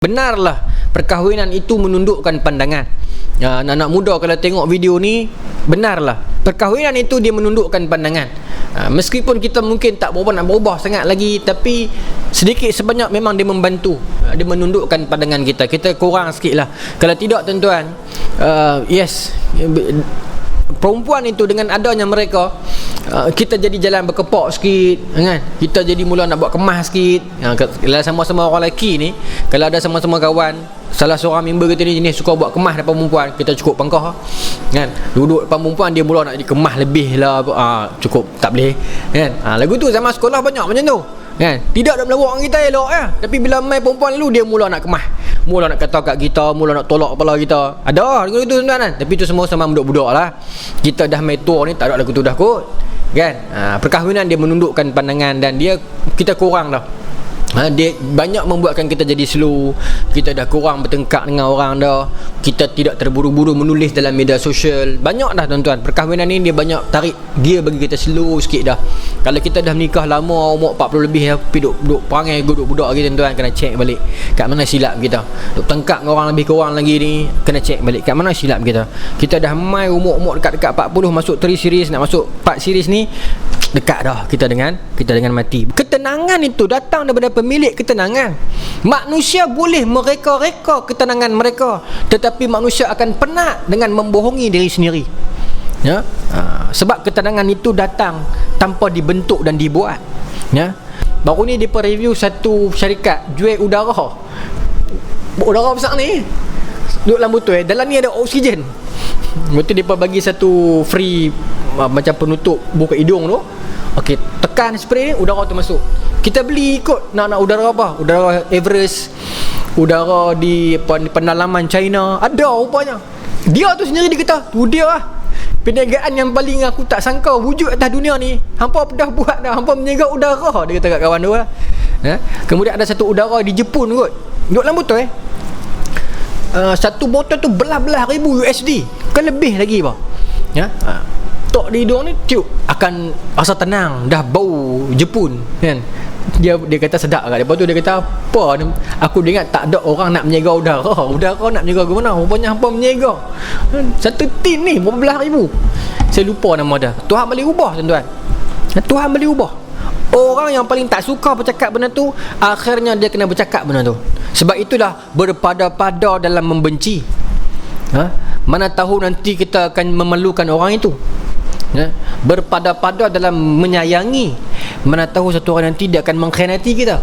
Benarlah perkahwinan itu menundukkan pandangan. Anak-anak muda kalau tengok video ni, benarlah perkahwinan itu dia menundukkan pandangan. Meskipun kita mungkin tak berubah nak berubah sangat lagi, tapi sedikit sebanyak memang dia membantu. Dia menundukkan pandangan kita. Kita kurang sikit lah. Kalau tidak tuan-tuan, yes, perempuan itu dengan adanya mereka, kita jadi jalan berkepak sikit kan? Kita jadi mula nak buat kemas sikit. Kalau sama-sama orang lelaki ni, kalau ada sama-sama kawan, salah seorang member kita ni jenis suka buat kemas depan perempuan, kita cukup pangkah kan? Duduk depan perempuan, dia mula nak dikemas lebih lah, cukup tak boleh kan? Lagu tu zaman sekolah banyak macam tu kan? Tidak dalam lawak orang kita elok ya, tapi bila main perempuan lalu dia mula nak kemas, mula nak kata kat kita, mula nak tolak kepala kita. Ada lagu tu tuan-tuan kan? Tapi tu semua sama budak-budak lah. Kita dah main tour ni, tak ada lagu tu dah kot kan? Perkahwinan dia menundukkan pandangan dan kita kurang dah. Dia banyak membuatkan kita jadi slow. Kita dah kurang bertengkar dengan orang dah. Kita tidak terburu-buru menulis dalam media sosial. Banyak dah tuan-tuan. Perkahwinan ni dia banyak tarik gear bagi kita slow sikit dah. Kalau kita dah menikah lama, umur 40 lebih, tapi duduk perangai duduk budak lagi tuan-tuan, kena check balik kat mana silap kita. Duk tengkak dengan orang lebih kurang lagi ni, kena check balik kat mana silap kita. Kita dah mai umur dekat-dekat 40, masuk 3 series, nak masuk 4 series ni, dekat dah kita dengan mati. Ketenangan itu datang daripada pemilik ketenangan. Manusia boleh mereka-reka ketenangan mereka, tetapi manusia akan penat dengan membohongi diri sendiri ya? Sebab ketenangan itu datang tanpa dibentuk dan dibuat ya? Baru ni dia review satu syarikat jual udara besar ni, duduk dalam botol dalam ni ada oksigen. Betul, dia bagi satu free macam penutup buka hidung tu. Okey, tekan spray ni, udara tu masuk. Kita beli ikut nak udara apa? Udara Everest, udara di pendalaman China, ada rupanya. Dia tu sendiri dia kata, tu dia lah perniagaan yang paling aku tak sangka wujud atas dunia ni. Hampa dah buat dah, hampa menjaga udara, dia kata kat kawan tu lah. Kemudian ada satu udara di Jepun kot, duduk dalam botol satu botol tu belah-belah ribu USD, kan lebih lagi apa ya? Tok di hidung ni tiup akan rasa tenang, dah bau Jepun kan? Dia kata sedap kat. Lepas tu dia kata apa ni? Aku ingat tak ada orang nak menjaga udara nak menjaga ke mana, rupanya hampa menjaga satu tin ni berapa belah ribu. Saya lupa nama dia. Tuhan boleh ubah tuan-tuan, Tuhan boleh ubah. Orang yang paling tak suka bercakap benda tu, akhirnya dia kena bercakap benda tu. Sebab itulah berpada-pada dalam membenci. Mana tahu nanti kita akan memerlukan orang itu. Berpada-pada dalam menyayangi, mana tahu satu orang nanti dia akan mengkhianati kita.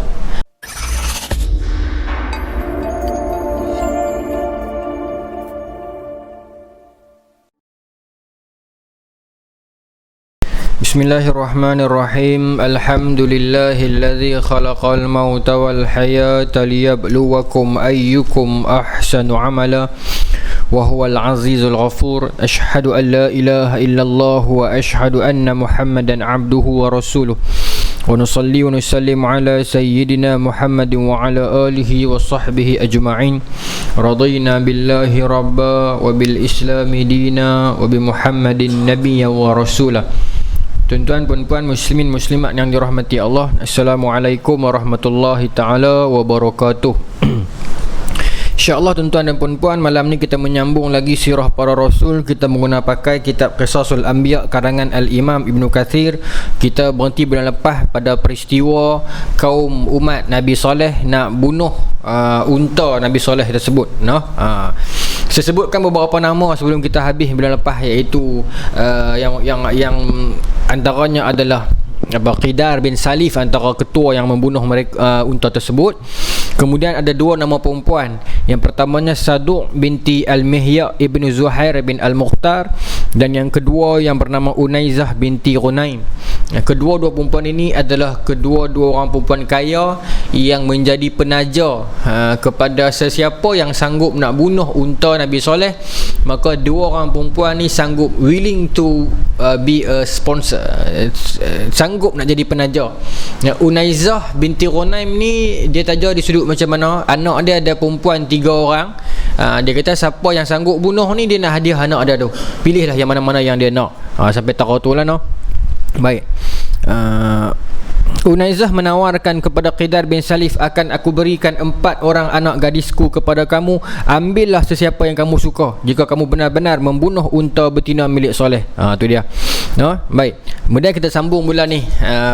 Bismillahirrahmanirrahim. Alhamdulillahilladzi khalaqal mauta wal hayata liyabluwakum ayyukum ahsanu amala wa huwal azizul ghafur. Asyhadu an la ilaha illallah wa asyhadu anna Muhammadan abduhu wa rasuluh. Wa nusalli wa nusallim ala sayyidina Muhammadin wa ala alihi wa sahbihi ajma'in. Radina billahi rabba wa bil islami dina wa bi Muhammadin nabiyya wa rasulah. Tuan-tuan, puan-puan, muslimin, muslimat yang dirahmati Allah, Assalamualaikum warahmatullahi ta'ala wabarakatuh. InsyaAllah tuan-tuan dan puan-puan, malam ni kita menyambung lagi sirah para rasul. Kita menggunakan pakai kitab Qisasul Anbiya karangan Al-Imam Ibn Kathir. Kita berhenti bulan lepas pada peristiwa kaum umat Nabi Saleh nak bunuh unta Nabi Saleh tersebut. Saya sebutkan beberapa nama sebelum kita habis bulan lepas, iaitu yang antaranya adalah Qidar bin Salif, antara ketua yang membunuh mereka unta tersebut. Kemudian ada dua nama perempuan. Yang pertamanya Saduq binti Al-Mihya ibn Zuhair bin Al-Mukhtar, dan yang kedua yang bernama Unaizah binti Ghunaim. Kedua-dua perempuan ini adalah kedua-dua orang perempuan kaya yang menjadi penaja kepada sesiapa yang sanggup nak bunuh unta Nabi Saleh. Maka dua orang perempuan ni sanggup, willing to be a sponsor, sanggup nak jadi penaja. Unaizah binti Ghunaim ni dia taja di sudut macam mana, anak dia ada perempuan 3 orang. Dia kata siapa yang sanggup bunuh ni, dia nak hadiah anak dia tu. Pilihlah yang mana-mana yang dia nak. Sampai tahu tu lah no. Baik. Unaizah menawarkan kepada Qidar bin Salif, akan aku berikan 4 orang anak gadisku kepada kamu, ambillah sesiapa yang kamu suka jika kamu benar-benar membunuh unta betina milik Soleh. Tu dia. Baik, kemudian kita sambung mula ni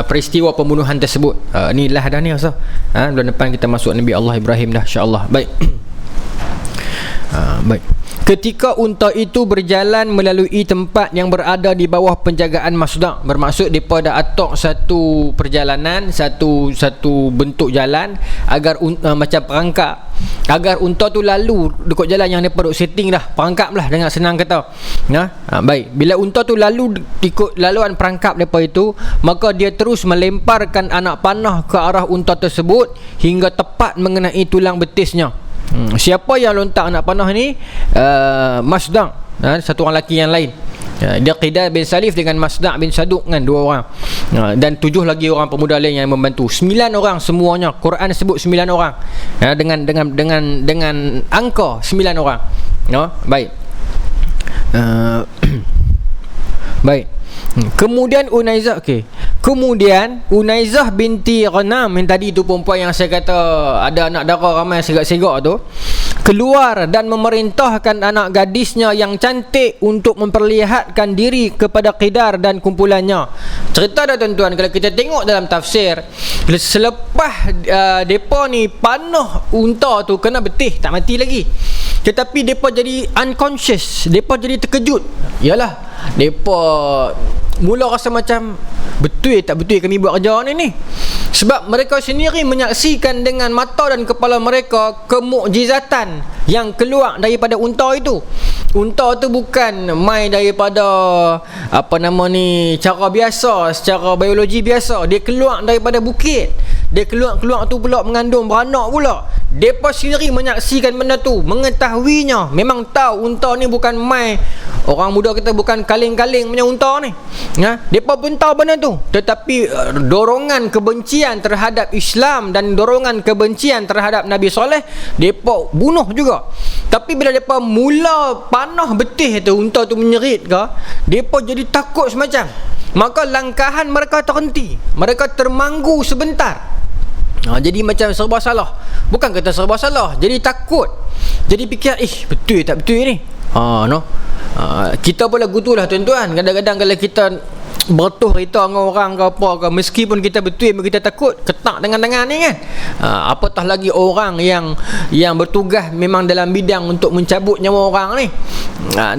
peristiwa pembunuhan tersebut. Inilah dah ni Ustaz. Bulan depan kita masuk Nabi Allah Ibrahim dah, insya-Allah. Baik. Baik. Ketika unta itu berjalan melalui tempat yang berada di bawah penjagaan Masda', bermaksud mereka dah atok satu perjalanan, satu bentuk jalan agar macam perangkap, agar unta tu lalu dekat jalan yang mereka duk setting dah, perangkap lah dengan senang kata. Baik, bila unta tu lalu ikut laluan perangkap mereka itu, maka dia terus melemparkan anak panah ke arah unta tersebut hingga tepat mengenai tulang betisnya. Siapa yang lontar anak panah ni? Masda', satu orang lelaki yang lain. Dia Qidar bin Salif dengan Masda' bin Saduq kan, 2 orang. Dan 7 lagi orang pemuda lain yang membantu. 9 orang semuanya. Quran sebut 9 orang. Dengan angka 9 orang. Baik. Baik. Kemudian Unaizah, kemudian Unaizah binti Ghanam yang tadi tu, perempuan yang saya kata ada anak dara ramai segak-segak tu, keluar dan memerintahkan anak gadisnya yang cantik untuk memperlihatkan diri kepada Qidar dan kumpulannya. Cerita dah tuan-tuan, kalau kita tengok dalam tafsir, selepas depa ni panah unta tu kena betih, tak mati lagi, tetapi depa jadi unconscious, depa jadi terkejut. Yalah, depa mula rasa macam betul tak betul kami buat kerja ni. Sebab mereka sendiri menyaksikan dengan mata dan kepala mereka kemukjizatan yang keluar daripada unta itu. Unta tu bukan mai daripada cara biasa, secara biologi biasa. Dia keluar daripada bukit. Dia keluar tu pula mengandung beranak pula. Depa sendiri menyaksikan benda tu, mengetahuinya. Memang tahu unta ni bukan mai, orang muda kita bukan kaleng-kaleng punya unta ni. Depa pun tahu benda tu. Tetapi dorongan kebencian terhadap Islam dan dorongan kebencian terhadap Nabi Soleh, depa bunuh juga. Tapi bila depa mula panah betih tu, unta tu menyerit ke, depa jadi takut semacam. Maka langkahan mereka terhenti. Mereka termanggu sebentar. Jadi macam serba salah. Bukan kata serba salah, jadi takut. Jadi fikir, betul tak betul ni? Kita pun lagu tu lah tuan-tuan. Kadang-kadang kalau kita bertuh cerita dengan orang ke apa ke, meskipun kita betul, kita takut, ketak dengan tangan ni kan. Apatah lagi orang yang bertugas memang dalam bidang untuk mencabut nyawa orang ni.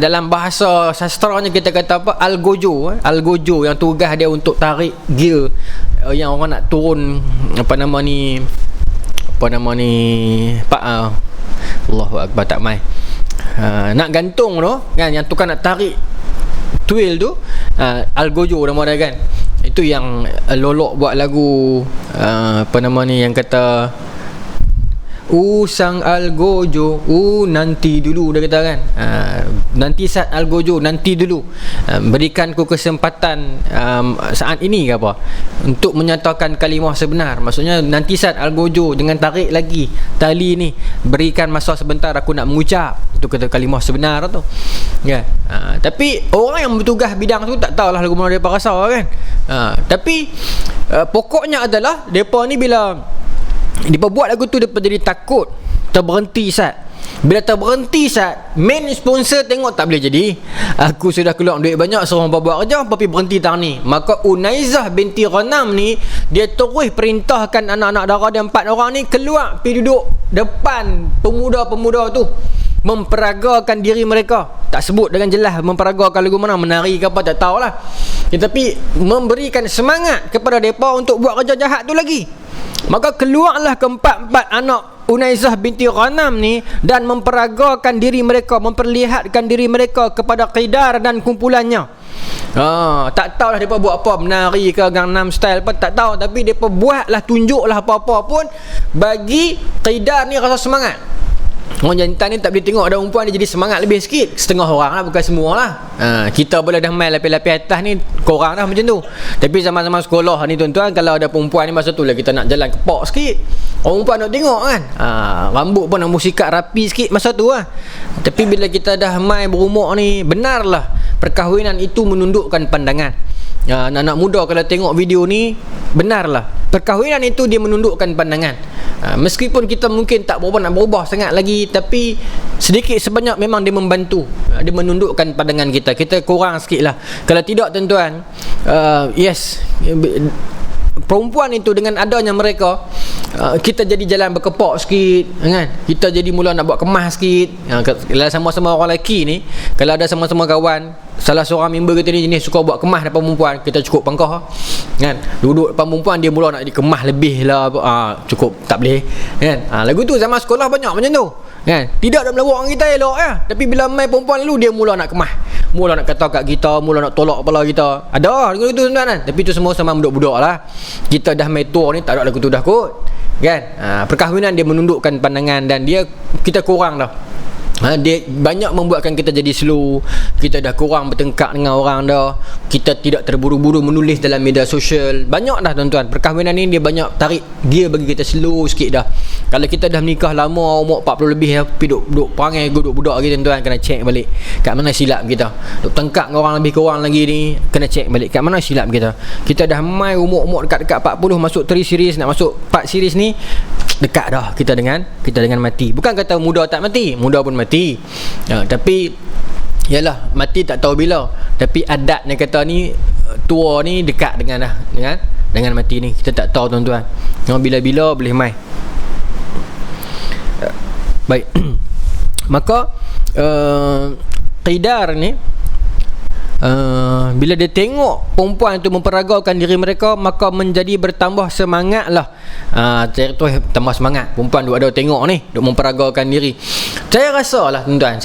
Dalam bahasa sastranya kita kata apa? Algojo yang tugas dia untuk tarik gear yang orang nak turun Allahu Akbar, tak mai. Nak gantung tu kan, yang tukang nak tarik twill tu, Algojo nama dia kan. Itu yang Lolok buat lagu yang kata sang Algojo, nanti dulu, dia kata kan. Nanti saat Algojo, nanti dulu, berikan ku kesempatan saat ini ke apa, untuk menyatakan kalimah sebenar. Maksudnya nanti saat Algojo, dengan tarik lagi tali ni, berikan masa sebentar aku nak mengucap, itu kata kalimah sebenar tu kan. Tapi orang yang bertugas bidang tu tak tahulah lagu mana mereka rasa kan. Tapi pokoknya adalah mereka ni bila dia buat lagu tu, dia jadi takut, terberhenti sat. Bila terberhenti sat, main sponsor tengok tak boleh jadi. Aku sudah keluar duit banyak, suruh buat kerja, tapi berhenti tahun ni. Maka Unaizah binti Ghanam ni, dia terus perintahkan anak-anak dara dia 4 orang ni keluar pergi duduk depan pemuda-pemuda tu, memperagakan diri mereka. Tak sebut dengan jelas memperagakan lagu mana, menari ke apa tak tahulah. Tetapi memberikan semangat kepada mereka untuk buat kerja jahat tu lagi. Maka keluarlah keempat-empat anak Unaizah binti Ghanam ni dan memperagakan diri mereka, memperlihatkan diri mereka kepada Qidar dan kumpulannya. Tak tahulah mereka buat apa, menari ke Gangnam Style pun tak tahu, tapi mereka buatlah, tunjuklah apa-apa pun bagi Qidar ni rasa semangat. Orang jantan ni tak boleh tengok ada perempuan, dia jadi semangat lebih sikit. Setengah orang lah, bukan semua lah. Kita boleh dah main lapis-lapis atas ni, korang dah macam tu. Tapi zaman-zaman sekolah ni tuan-tuan, kalau ada perempuan ni, masa tu lah kita nak jalan kepak sikit. Orang perempuan nak tengok kan. Rambut pun nak musikat rapi sikit masa tu lah. Tapi bila kita dah main berumur ni, benarlah perkahwinan itu menundukkan pandangan. Anak-anak muda kalau tengok video ni, benarlah perkahwinan itu dia menundukkan pandangan. Meskipun kita mungkin tak berubah nak berubah sangat lagi, tapi sedikit sebanyak memang dia membantu. Dia menundukkan pandangan kita. Kita kurang sikit lah. Kalau tidak tuan-tuan, yes, perempuan itu dengan adanya mereka, kita jadi jalan berkepak sikit kan? Kita jadi mula nak buat kemas sikit. Kalau sama-sama orang lelaki ni, kalau ada sama-sama kawan, salah seorang member kita ni jenis suka buat kemas depan perempuan, kita cukup pangkah kan? Duduk depan perempuan, dia mula nak dikemas lebih lah, cukup tak boleh kan? Lagu tu zaman sekolah banyak macam tu kan? Tidak dalam lawak kita elok ya, tapi bila main perempuan lalu, dia mula nak kemas, mula nak kata kat kita, mula nak tolak kepala kita. Ada lagu tu tuan-tuan kan? Tapi tu semua sama budak-budak lah. Kita dah main tour ni, tak ada lagu tu dah kot kan? Perkahwinan dia menundukkan pandangan, dan kita kurang dah. Dia banyak membuatkan kita jadi slow. Kita dah kurang bertengkar dengan orang dah. Kita tidak terburu-buru menulis dalam media sosial. Banyak dah tuan-tuan. Perkahwinan ni dia banyak tarik dia bagi kita slow sikit dah. Kalau kita dah menikah lama, umur 40 lebih, tapi duduk perangai duduk budak lagi tuan-tuan, kena check balik kat mana silap kita. Duk tengkak dengan orang lebih kurang lagi ni, kena check balik kat mana silap kita. Kita dah mai umur dekat-dekat 40, masuk 3 series, nak masuk 4 series ni, dekat dah kita dengan mati. Bukan kata muda tak mati, muda pun mati. Tapi yalah, mati tak tahu bila. Tapi adatnya kata ni, tua ni dekat dengan mati ni. Kita tak tahu tuan-tuan. Bila-bila boleh mai. Baik. Maka qidar ni, bila dia tengok perempuan itu memperagakan diri mereka, maka menjadi bertambah semangat lah. Tu tambah semangat. Perempuan duk ada tengok ni, duk memperagakan diri. Saya rasa lah tuan-tuan,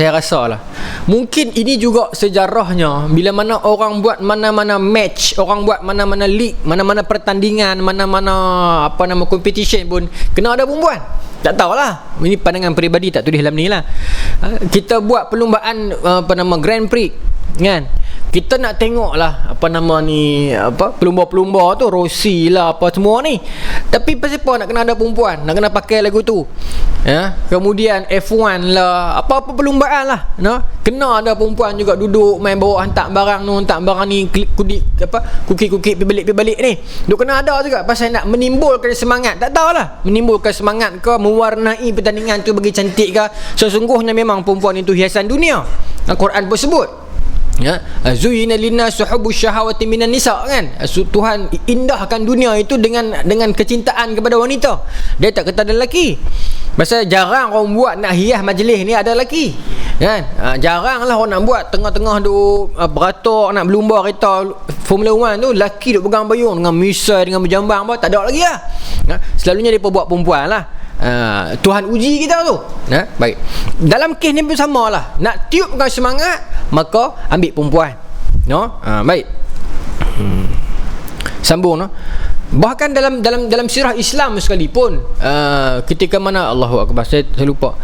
mungkin ini juga sejarahnya. Bila mana orang buat mana-mana match, orang buat mana-mana league, mana-mana pertandingan, mana-mana competition pun kena ada perempuan. Tak tahulah, ini pandangan peribadi, tak tulis dalam ni lah. Kita buat perlumbaan Grand Prix kan, kita nak tengok lah pelumba-pelumba tu, Rossi lah apa semua ni. Tapi pasal apa nak kena ada perempuan, nak kena pakai lagu tu ya? Kemudian F1 lah, apa-apa perlumbaan lah, kena ada perempuan juga duduk main bawa hantar barang ni, kuki-kuki pi balik ni, duk kena ada juga. Pasal nak menimbulkan semangat, tak tahulah menimbulkan semangat ke, mewarnai pertandingan tu bagi cantik ke. Sesungguhnya memang perempuan itu hiasan dunia. Al-Quran pun sebut ya, zuyina linnas hubbus syahawati minan nisa kan. Tuhan indahkan dunia itu dengan kecintaan kepada wanita. Dia tak kata ada lelaki. Pasal jarang orang buat nak hias majlis ni ada lelaki kan. Jaranglah orang nak buat tengah-tengah duk beratur nak berlumba kereta Formula 1 tu, lelaki duk pegang payung dengan misai, dengan berjambang apa, tak ada lagi lah. Selalunya depa buat perempuan lah. Tuhan uji kita tu. Baik. Dalam kes ni pun sama lah. Nak tiupkan semangat, maka ambil perempuan. Baik. Sambung. Bahkan dalam sirah Islam sekalipun, ketika mana Allahu Akbar, saya lupa,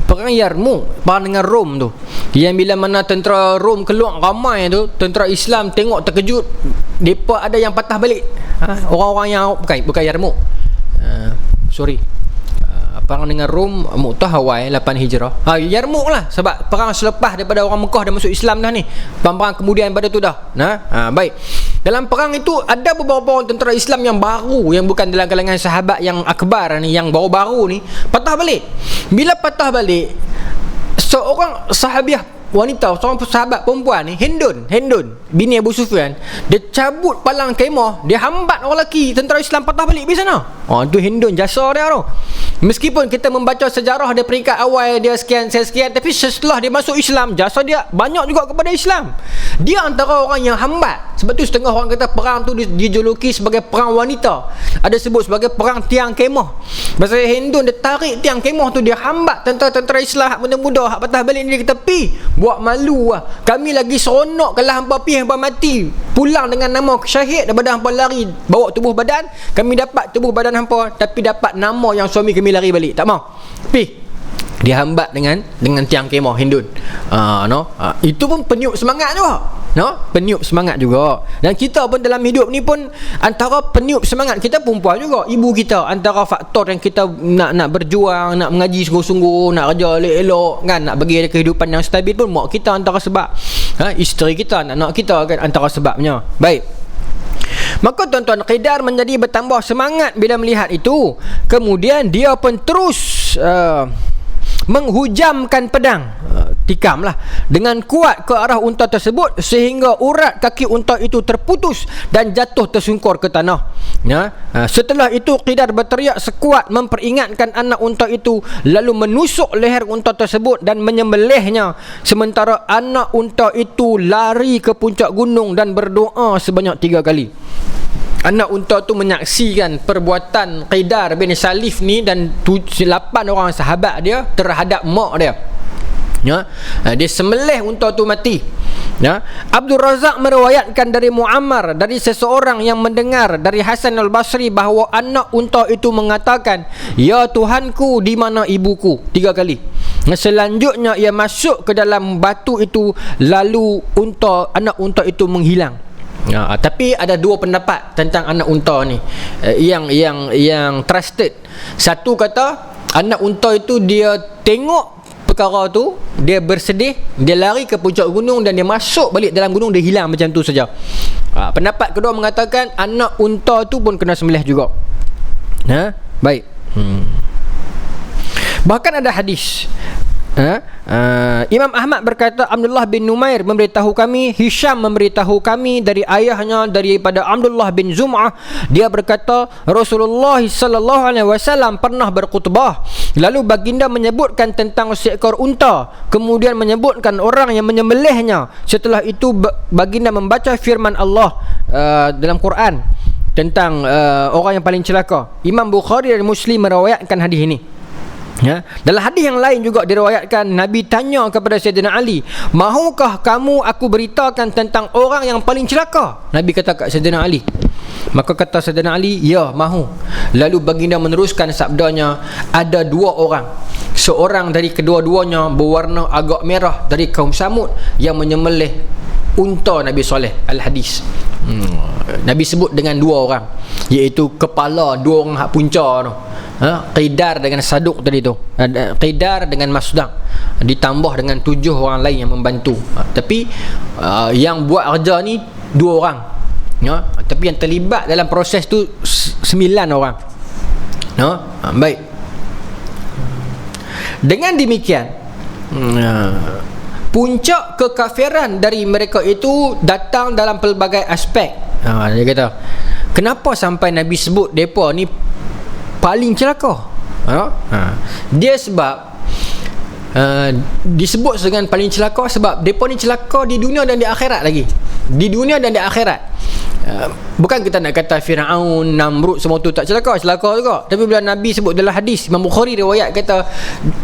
perang Yarmouk, perang dengan Rom tu, yang bila mana tentera Rom keluar ramai tu, tentera Islam tengok terkejut, depa ada yang patah balik. Orang-orang yang bukan Yarmouk, perang dengan Rom, Mu'tah awal 8 Hijrah. Yarmouk lah, sebab perang selepas daripada orang Mekah dah masuk Islam dah ni. Perang kemudian pada tu dah. Baik. Dalam perang itu ada beberapa orang tentera Islam yang baru, yang bukan dalam kalangan sahabat yang akbar ni, yang baru-baru ni, patah balik. Bila patah balik, seorang sahabiah wanita, seorang sahabat perempuan ni, Hindun bini Abu Sufyan, dia cabut palang kemah, dia hambat orang lelaki tentera Islam patah balik di sana. Tu Hindun, jasa dia tu. Meskipun kita membaca sejarah dia peringkat awal dia sekian, tapi setelah dia masuk Islam, jasa dia banyak juga kepada Islam. Dia antara orang yang hambat. Sebab tu setengah orang kata perang tu dijuluki sebagai perang wanita, ada sebut sebagai perang tiang kemah. Pasal Hindun dia tarik tiang kemah tu, dia hambat tentera-tentera Islam hak muda-muda, hak patah balik ni, kita pi buat malu lah. Kami lagi seronok kalau hampa pi, hampa mati, pulang dengan nama syahid daripada hampa lari bawa tubuh badan. Kami dapat tubuh badan hampa, tapi dapat nama yang suami kami lari balik. Tak mau pi, dia hambat dengan tiang kemah Hindun. Itu pun peniup semangat juga. Peniup semangat juga. Dan kita pun dalam hidup ni pun antara peniup semangat kita perempuan juga. Ibu kita antara faktor yang kita nak berjuang, nak mengaji sungguh-sungguh, nak kerja elok-elok kan, nak bagi ada kehidupan yang stabil pun mak kita antara sebab. Isteri kita, anak kita kan antara sebabnya. Baik. Maka tuan-tuan, Qidar menjadi bertambah semangat bila melihat itu. Kemudian dia pun terus menghujamkan pedang, tikamlah dengan kuat ke arah unta tersebut sehingga urat kaki unta itu terputus dan jatuh tersungkur ke tanah. Setelah itu Qidar berteriak sekuat memperingatkan anak unta itu, lalu menusuk leher unta tersebut dan menyembelihnya, sementara anak unta itu lari ke puncak gunung dan berdoa sebanyak 3 kali. Anak unta tu menyaksikan perbuatan Qidar bin Salif ni dan 8 orang sahabat dia terhadap mak dia. Dia sembelih unta tu mati. Abdul Razak meriwayatkan dari Muammar, dari seseorang yang mendengar dari Hasan al-Basri bahawa anak unta itu mengatakan, "Ya Tuhanku, di mana ibuku?" 3 kali. Selanjutnya ia masuk ke dalam batu itu, lalu anak unta itu menghilang. Tapi ada 2 pendapat tentang anak unta ni yang trusted. Satu kata anak unta itu dia tengok perkara tu, dia bersedih, dia lari ke puncak gunung dan dia masuk balik dalam gunung, dia hilang macam tu saja. Pendapat kedua mengatakan anak unta tu pun kena sembelih juga. Baik. Bahkan ada hadis, Imam Ahmad berkata, Abdullah bin Numair memberitahu kami, Hisham memberitahu kami dari ayahnya daripada Abdullah bin Zum'ah, dia berkata Rasulullah sallallahu alaihi wasallam pernah berkhutbah, lalu baginda menyebutkan tentang seekor unta, kemudian menyebutkan orang yang menyembelihnya. Setelah itu baginda membaca firman Allah dalam Quran tentang orang yang paling celaka. Imam Bukhari dan Muslim meriwayatkan hadis ini. Dalam hadis yang lain juga diriwayatkan, Nabi tanya kepada Sayyidina Ali, "Mahukah kamu aku beritakan tentang orang yang paling celaka?" Nabi kata kat Sayyidina Ali. Maka kata Sayyidina Ali, "Ya, mahu." Lalu baginda meneruskan sabdanya, ada 2 orang. Seorang dari kedua-duanya berwarna agak merah dari kaum Samud yang menyembelih unta Nabi Saleh. Al-Hadis. Nabi sebut dengan 2 orang, iaitu kepala 2 orang hak punca tu. Qidar dengan Saduk tadi tu, Qidar dengan Masdaq, ditambah dengan 7 orang lain yang membantu. Tapi yang buat kerja ni 2 orang, tapi yang terlibat dalam proses tu 9 orang. Baik. Dengan demikian, puncak kekafiran dari mereka itu datang dalam pelbagai aspek. Dia kata, kenapa sampai Nabi sebut mereka ni paling celaka? Dia sebab disebut dengan paling celaka sebab mereka ni celaka di dunia dan di akhirat lagi. Di dunia dan di akhirat. Bukan kita nak kata Firaun, Namrud semua tu tak celaka juga. Tapi bila Nabi sebut dalam hadis, Imam Bukhari riwayat kata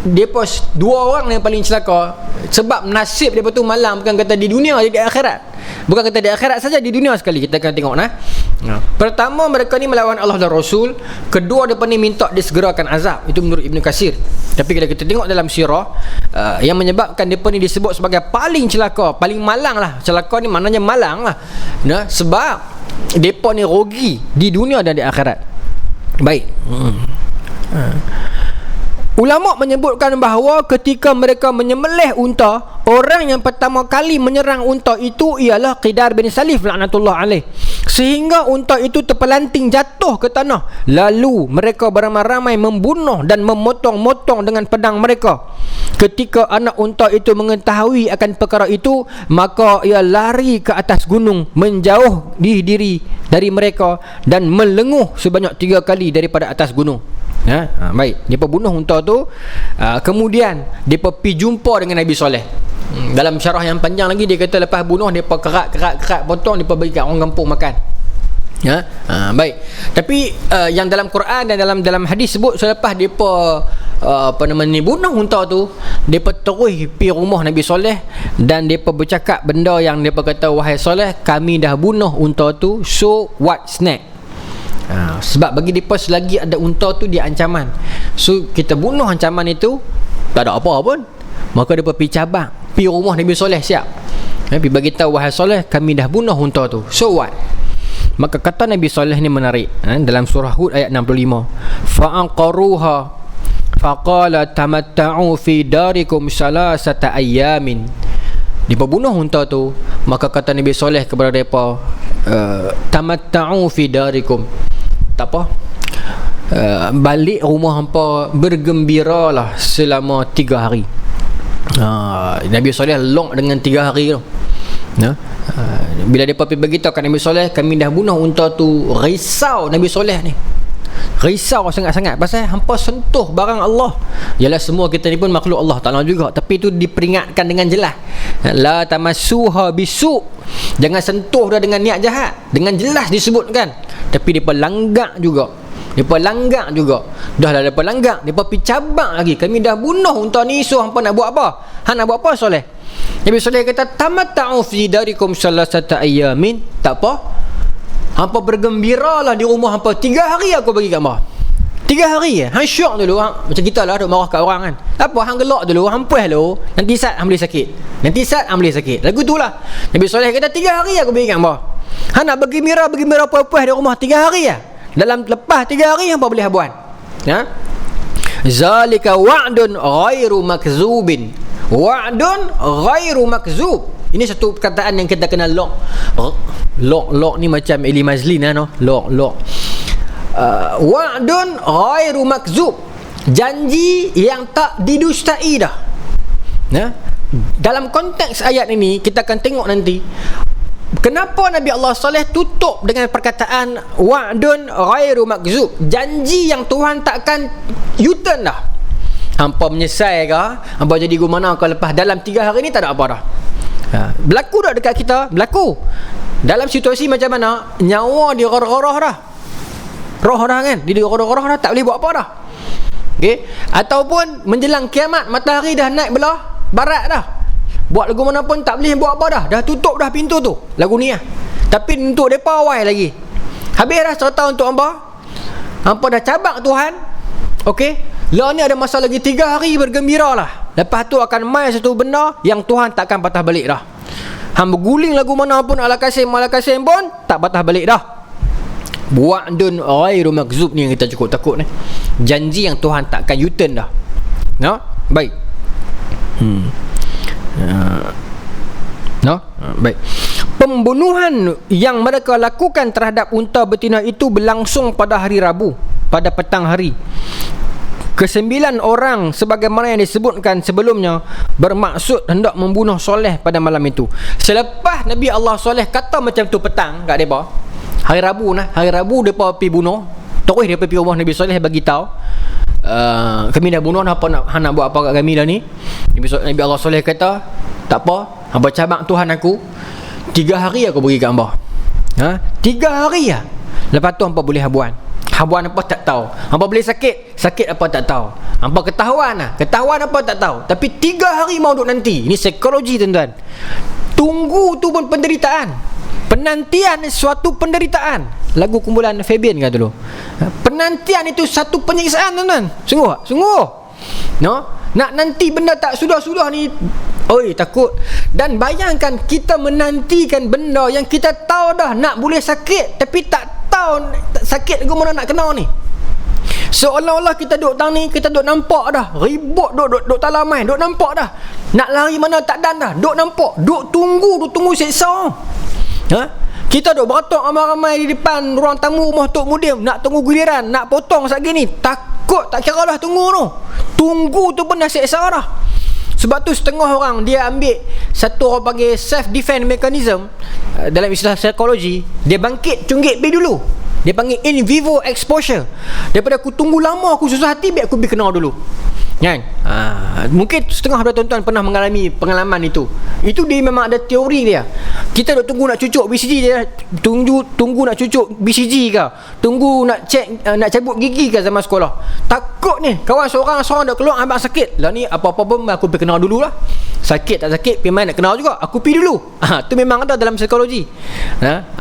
mereka 2 orang yang paling celaka sebab nasib mereka tu malang, bukan kata di dunia, di akhirat. Bukan kata di akhirat saja, di dunia sekali. Kita akan tengok Pertama, mereka ni melawan Allah dan Rasul. Kedua, mereka ni minta disegerakan azab. Itu menurut Ibn Katsir. Tapi kalau kita tengok dalam sirah, yang menyebabkan mereka ni disebut sebagai paling celaka, paling malang lah. Celaka ni maknanya malang lah. Sebab mereka ni rugi di dunia dan di akhirat. Baik. Ulama menyebutkan bahawa ketika mereka menyembelih unta, orang yang pertama kali menyerang unta itu ialah Qidar bin Salif laknatullah alaih, sehingga unta itu terpelanting jatuh ke tanah. Lalu mereka beramai-ramai membunuh dan memotong-motong dengan pedang mereka. Ketika anak unta itu mengetahui akan perkara itu, maka ia lari ke atas gunung, menjauh diri dari mereka dan melenguh sebanyak 3 kali daripada atas gunung. Baik, dia bunuh unta tu. Kemudian dia pergi jumpa dengan Nabi Soleh. Dalam syarah yang panjang lagi, dia kata lepas bunuh, dia kerat potong, dia bagi kat orang kampung makan. Baik. Tapi yang dalam Quran dan dalam hadis sebut, selepas dia bunuh unta tu, dia terus pergi rumah Nabi Soleh dan dia bercakap benda yang dia kata, "Wahai Soleh, kami dah bunuh unta tu, so what's next?" Sebab bagi mereka selagi ada unta tu dia ancaman. So kita bunuh ancaman itu, tak ada apa pun. Maka dia pergi cabang, pergi rumah Nabi Soleh siap. Nabi bagi tahu, "Wahai Soleh, kami dah bunuh unta tu, so what?" Maka kata Nabi Soleh ni menarik, dalam surah Hud ayat 65, "Fa'anqaruha faqala tamatta'u fi darikum salasata ayyamin." Dia bunuh unta tu, maka kata Nabi Soleh kepada mereka, tamatta'u fi darikum, tak apa, balik rumah hampa bergembiralah selama 3 hari. Nabi Soleh long dengan 3 hari tu. Bila dia pergi beritahu kat Nabi Soleh, kami dah bunuh unta tu, risau Nabi Soleh ni, risau sangat-sangat pasal hampa sentuh barang Allah. Yalah, semua kita ni pun makhluk Allah Ta'ala juga, tapi tu diperingatkan dengan jelas, la tamassuha bisu, jangan sentuh dah dengan niat jahat, dengan jelas disebutkan. Tapi depa langgak juga, depa langgak juga. Dah lah depa langgak, depa pi cabak lagi, kami dah bunuh unta ni, so hampa nak buat apa? Hang nak buat apa Soleh? Nabi Soleh kata tamatta'u fi darikum salasata ayamin, tak apa, hampa bergembiralah di rumah hampa 3 hari. Aku bagi gambar 3 hari hang syok dulu, macam kita lah duk marah kat orang kan, apa hang gelak dulu, hang puas dulu, nanti saat hang boleh sakit, nanti saat hang boleh sakit, lagu tu lah. Nabi Soleh kata 3 hari aku bagi gambar. Hang nak bergembira puas-puas di rumah 3 hari ya, dalam lepas 3 hari hampa boleh habuan. Zalika wa'dun ghairu makzubin, wa'dun ghairu makzub. Ini satu perkataan yang kita kena lock ni macam Eli Mazlin no? Lock. Wa'dun ghairu makzub, janji yang tak didustai dah. Dalam konteks ayat ini kita akan tengok nanti kenapa Nabi Allah Saleh tutup dengan perkataan wa'dun ghairu makzub, janji yang Tuhan takkan U-turn dah. Hampa menyesal ke, hampa jadi gimana kalau lepas dalam 3 hari ni tak ada apa dah. Berlaku tak dekat kita? Berlaku. Dalam situasi macam mana, nyawa dirorah-rorah dah, roh dah kan, dirorah-rorah dah, tak boleh buat apa dah. Okay? Ataupun menjelang kiamat, matahari dah naik belah barat dah, buat lagu mana pun tak boleh buat apa dah tutup dah pintu tu, lagu ni lah. Tapi untuk mereka awal lagi, habis dah cerita untuk hampa dah cabak Tuhan. Okey, lah ni ada masa lagi 3 hari bergembira lah. Lepas tu akan mai satu benda yang Tuhan takkan patah balik dah. Hang berguling lagu mana pun ala kasim pun tak patah balik dah. Wa'dun ghairu makzub ni yang kita cukup takut ni, janji yang Tuhan takkan U-turn dah. Baik. Baik. Pembunuhan yang mereka lakukan terhadap unta betina itu berlangsung pada hari Rabu, pada petang hari. Ke-9 orang sebagaimana yang disebutkan sebelumnya bermaksud hendak membunuh Soleh pada malam itu. Selepas Nabi Allah Soleh kata macam tu petang kat depa, hari Rabu depa pergi bunuh, terus depa pergi rumah Nabi Soleh bagi tahu, kami dah bunuh, apa nak buat apa kat kami dah ni. Nabi Allah Soleh kata tak apa, hamba cabak Tuhan aku, 3 hari aku bagi kat hamba. 3 hari lah. Lepas tu hamba boleh habuan apa tak tahu, hamba boleh sakit apa tak tahu, hamba ketahuan apa tak tahu. Tapi 3 hari mau duduk nanti. Ini psikologi tuan-tuan. Tunggu tu pun penderitaan, penantian suatu penderitaan. Lagu kumpulan Fabian kan dulu, penantian itu satu penyiksaan tuan-tuan. Sungguh nak nanti benda tak sudah ni, oi takut. Dan bayangkan kita menantikan benda yang kita tahu dah nak boleh sakit, tapi tak tahu sakit ke mana nak kena ni. Seolah-olah kita duduk tang ni, kita duduk nampak dah ribut, duduk talamai, duduk nampak dah nak lari mana tak dan dah, duduk nampak, duduk tunggu siksa. Kita duduk beratok ramai-ramai di depan ruang tamu rumah Tok Mudim, nak tunggu giliran, nak potong sat gini, takut tak kira lah tunggu tu pun dah siksa dah. Sebab tu setengah orang dia ambil satu orang panggil self defense mechanism, dalam istilah psikologi, dia bangkit cunggit pergi dulu, dia panggil in vivo exposure. Daripada aku tunggu lama, aku susah hati, biar aku pergi kena dulu kan. Mungkin setengah dari tuan-tuan pernah mengalami pengalaman itu dia memang ada teori dia. Kita duk tunggu nak cucuk BCG dia, tunggu nak cucuk BCG ke, tunggu nak cek nak cabut gigi ke zaman sekolah. Takut ni kawan seorang dah keluar ambil sakit lah ni, apa-apa pun aku pergi kena dulu lah. Sakit tak sakit pergi main nak kena juga, aku pergi dulu. Tu memang ada dalam psikologi.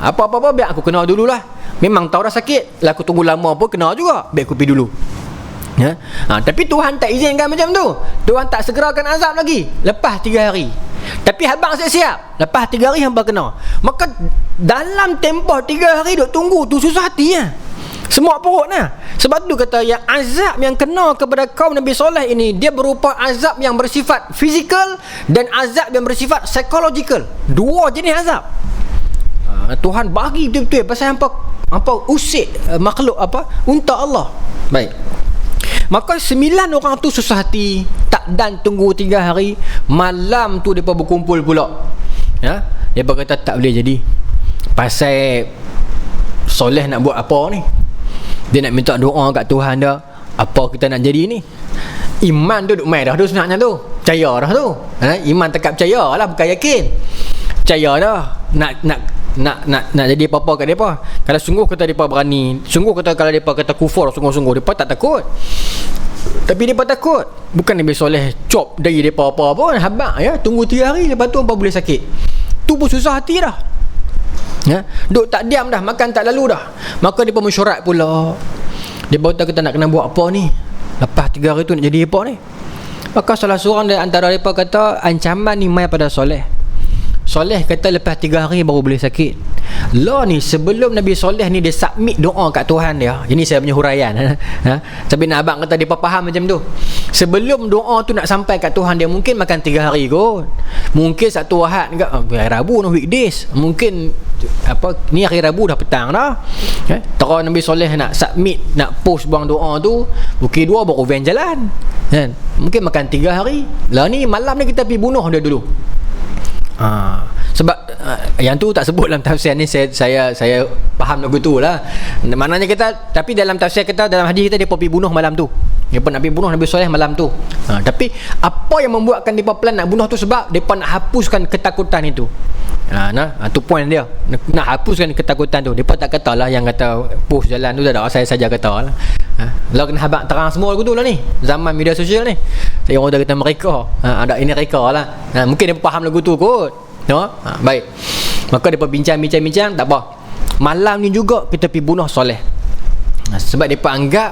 Apa-apa biar aku kena dulu lah. Memang tahu dah sakit lah, aku tunggu lama pun kena juga, biar aku pergi dulu. Tapi Tuhan tak izinkan macam tu. Tuhan tak segerakan azab lagi lepas 3 hari. Tapi abang siap-siap, lepas 3 hari hamba kena. Maka dalam tempoh 3 hari duk tunggu tu susah hati ya, semua perut lah. Sebab tu kata yang azab yang kena kepada kaum Nabi Soleh ini, dia berupa azab yang bersifat fizikal dan azab yang bersifat psikologikal. 2 jenis azab. Tuhan bagi betul-betul pasal hampa usik makhluk unta Allah. Baik. Maka 9 orang tu susah hati, tak dan tunggu 3 hari. Malam tu depa berkumpul pula. Ya, depa kata tak boleh jadi. Pasal Soleh nak buat apa ni? Dia nak minta doa kat Tuhan dah. Apa kita nak jadi ni? Iman tu duk main dah tu sebenarnya tu. Percaya dah tu. Iman tekap percaya lah, bukan yakin. Percaya dah. Nak jadi apa-apa kat depa. Kalau sungguh kata depa berani, sungguh kata kalau depa kata kufur sungguh-sungguh, depa tak takut. Tapi depa takut. Bukan Nabi Soleh cop dari depa apa pun, habaq ya, tunggu 3 hari lepas tu apa boleh sakit. Tu pun susah hati dah. Ya, duk tak diam dah, makan tak lalu dah. Maka depa mesyuarat pula. Depa kata kita nak kena buat apa ni? Lepas 3 hari tu nak jadi apa ni? Maka salah seorang dari antara depa kata ancaman ni mai pada Soleh. Soleh kata lepas 3 hari baru boleh sakit. Lah ni sebelum Nabi Soleh ni dia submit doa kat Tuhan dia. Ini saya punya huraian. Tapi nak abang kata dia faham macam tu. Sebelum doa tu nak sampai kat Tuhan dia, mungkin makan 3 hari kot. Mungkin satu Ahad ke hari Rabu no weekdays. Mungkin ni hari Rabu dah petang dah. Terus Nabi Soleh nak submit, nak post buang doa tu, pukul 2 baru van jalan. Kan? Mungkin makan 3 hari. Lah ni malam ni kita pergi bunuh dia dulu. Sebab yang tu tak sebut dalam tafsir ni, saya faham lagu tu lah. Maknanya kita, tapi dalam tafsir kita, dalam hadis kita, dia pergi bunuh malam tu. Dia pun nak pergi bunuh Nabi Soleh malam tu. Tapi apa yang membuatkan dia plan nak bunuh tu, sebab dia nak hapuskan ketakutan itu. Tu point dia, nak hapuskan ketakutan tu. Dia tak kata lah yang kata post jalan tu, tak ada, saya saja kata lah. Lah kena habaq terang semua lagu tu lah ni, zaman media sosial ni. Saya orang dah kata mereka, ada ini mereka lah. Mungkin dia faham lagu tu kot. Baik. Maka dia bincang-bincang, tak apa. Malam ni juga kita pergi bunuh Soleh. Sebab dia anggap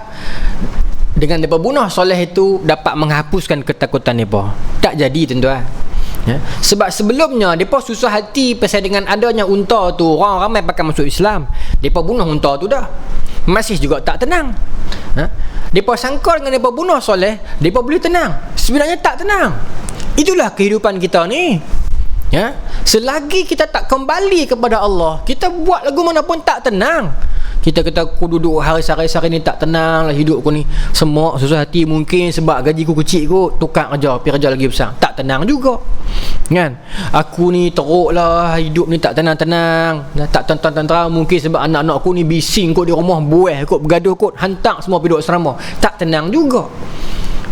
dengan dia bunuh Soleh itu dapat menghapuskan ketakutan depa. Tak jadi tuan-tuan. Sebab sebelumnya depa susah hati pasal dengan adanya unta tu, orang ramai pakai masuk Islam. Depa bunuh unta tu dah. Masih juga tak tenang. Depa sangka dengan depa bunuh Soleh, depa boleh tenang. Sebenarnya tak tenang. Itulah kehidupan kita ni. Ya, selagi kita tak kembali kepada Allah, kita buat lagu mana pun tak tenang. Kita kata aku duduk hari-hari ni tak tenang lah hidup aku ni. Semua susah hati, mungkin sebab gaji aku kecil kot, tukar kerja, pergi kerja lagi besar. Tak tenang juga. Kan? Aku ni teruk lah, hidup ni tak tenang-tenang. Tak tenang-tenang, mungkin sebab anak-anak aku ni bising kot di rumah, buih kot, bergaduh kot, hantar semua pergi duduk asrama. Tak tenang juga.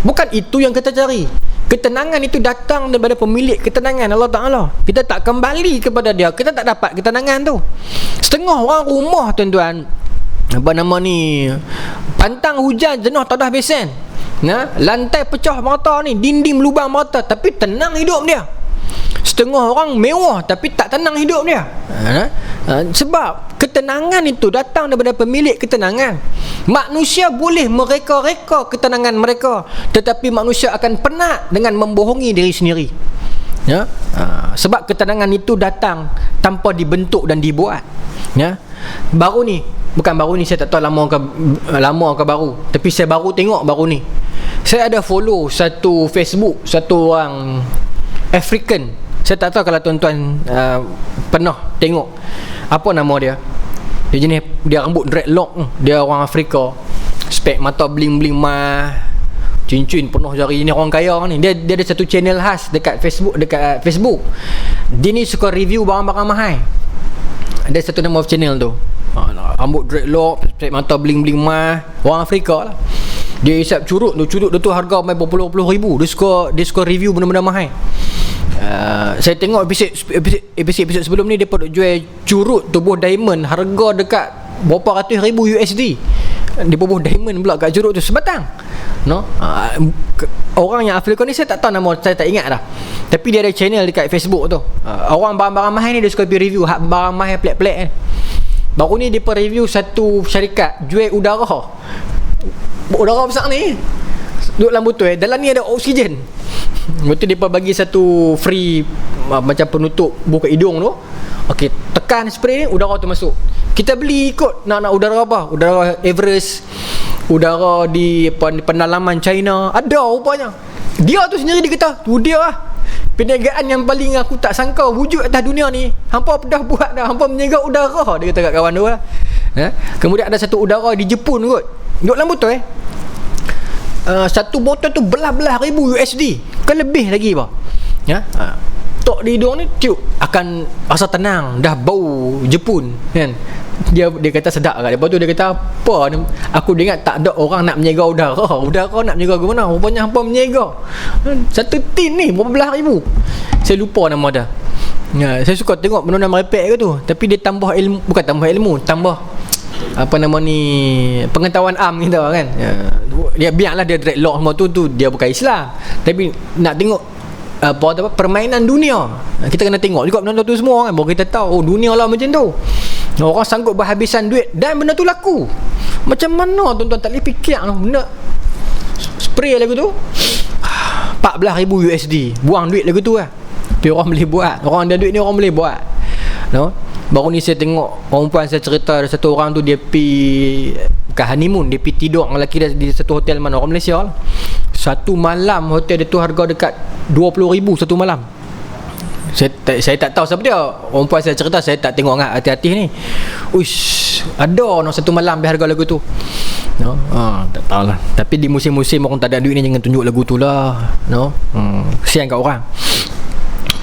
Bukan itu yang kita cari. Ketenangan itu datang daripada pemilik ketenangan, Allah Ta'ala. Kita tak kembali kepada dia, kita tak dapat ketenangan tu. Setengah orang rumah tuan-tuan, pantang hujan jenuh tak dah besen, lantai pecah mata ni, dinding lubang mata, tapi tenang hidup dia. Setengah orang mewah tapi tak tenang hidup dia. Sebab ketenangan itu datang daripada pemilik ketenangan. Manusia boleh mereka-reka ketenangan mereka, tetapi manusia akan penat dengan membohongi diri sendiri. Sebab ketenangan itu datang tanpa dibentuk dan dibuat. Baru ni, bukan baru ni, saya tak tahu lama ke baru, tapi saya baru tengok baru ni. Saya ada follow satu Facebook, satu orang African. Saya tak tahu kalau tuan-tuan pernah tengok. Apa nama dia? Dia rambut dreadlock. Dia orang Afrika. Spek mata bling-bling mah. Cincin penuh jari. Ni orang kaya ni. Dia ada satu channel khas dekat Facebook. Dia ni suka review barang-barang mahal. Ada satu nama channel tu. Rambut dreadlock, spek mata bling-bling mah. Orang Afrika lah. Dia hisap curut tu harga mai berpuluh-puluh ribu. Dia suka review benda-benda mahal. Saya tengok episod sebelum ni, dia pun jual curut tubuh diamond harga dekat berapa ratus ribu USD. Dia bubuh diamond pula kat curut tu sebatang. Orang yang Afrika ni saya tak tahu nama, saya tak ingat dah. Tapi dia ada channel dekat Facebook tu. Orang barang-barang mahal ni dia suka pergi review barang mahal pelik-pelik kan. Baru ni dia pun review satu syarikat jual udara besar ni. Duduk dalam botol dalam ni ada oksigen. Betul, dia bagi satu free macam penutup buka hidung tu. Okey, tekan spray ni, udara tu masuk. Kita beli ikut nak udara apa? Udara Everest, udara di pendalaman China. Ada rupanya. Dia tu sendiri dia kata, tu dia lah. Perniagaan yang paling aku tak sangka wujud atas dunia ni, hampa dah buat dah, hampa menyegak udara, dia kata kat kawan tu. Kemudian ada satu udara di Jepun kot, duduk dalam botol satu botol tu belah-belah ribu USD ke lebih lagi apa. Tok di hidung ni tiup akan rasa tenang, dah bau Jepun kan. Dia kata sedap kat. Lepas tu dia kata apa ni, aku ingat tak ada orang nak menyega udara nak menyega ke mana, rupanya hampa menyega satu tin ni berapa belah ribu, saya lupa nama dah. Saya suka tengok benda merepek ke tu, tapi dia tambah ilmu, bukan tambah ilmu, tambah apa nama ni, pengetahuan kita kan. Dia biarlah dia dreadlock semua tu dia bukan Islam, tapi nak tengok apa permainan dunia, kita kena tengok juga benda tu semua kan, baru kita tahu dunia lah macam tu. Orang sanggup berhabisan duit dan benda tu laku. Macam mana tuan-tuan tak boleh fikir benda spray lagu tu 14,000 USD, buang duit lagu tu lah. Tapi orang boleh buat, orang ada duit ni orang boleh buat. Baru ni saya tengok perempuan saya cerita, ada satu orang tu dia pergi bukan honeymoon, dia pergi tidur dengan lelaki dia di satu hotel mana, orang Malaysia lah. Satu malam hotel dia tu harga dekat 20,000 satu malam. Saya tak tahu siapa dia. Perempuan saya cerita, saya tak tengok sangat hati-hati ni. Uish, ada satu malam harga lagu tu. Tak tahulah. Tapi di musim-musim orang tak ada duit ni, jangan tunjuk lagu tu lah. Kesian kat orang.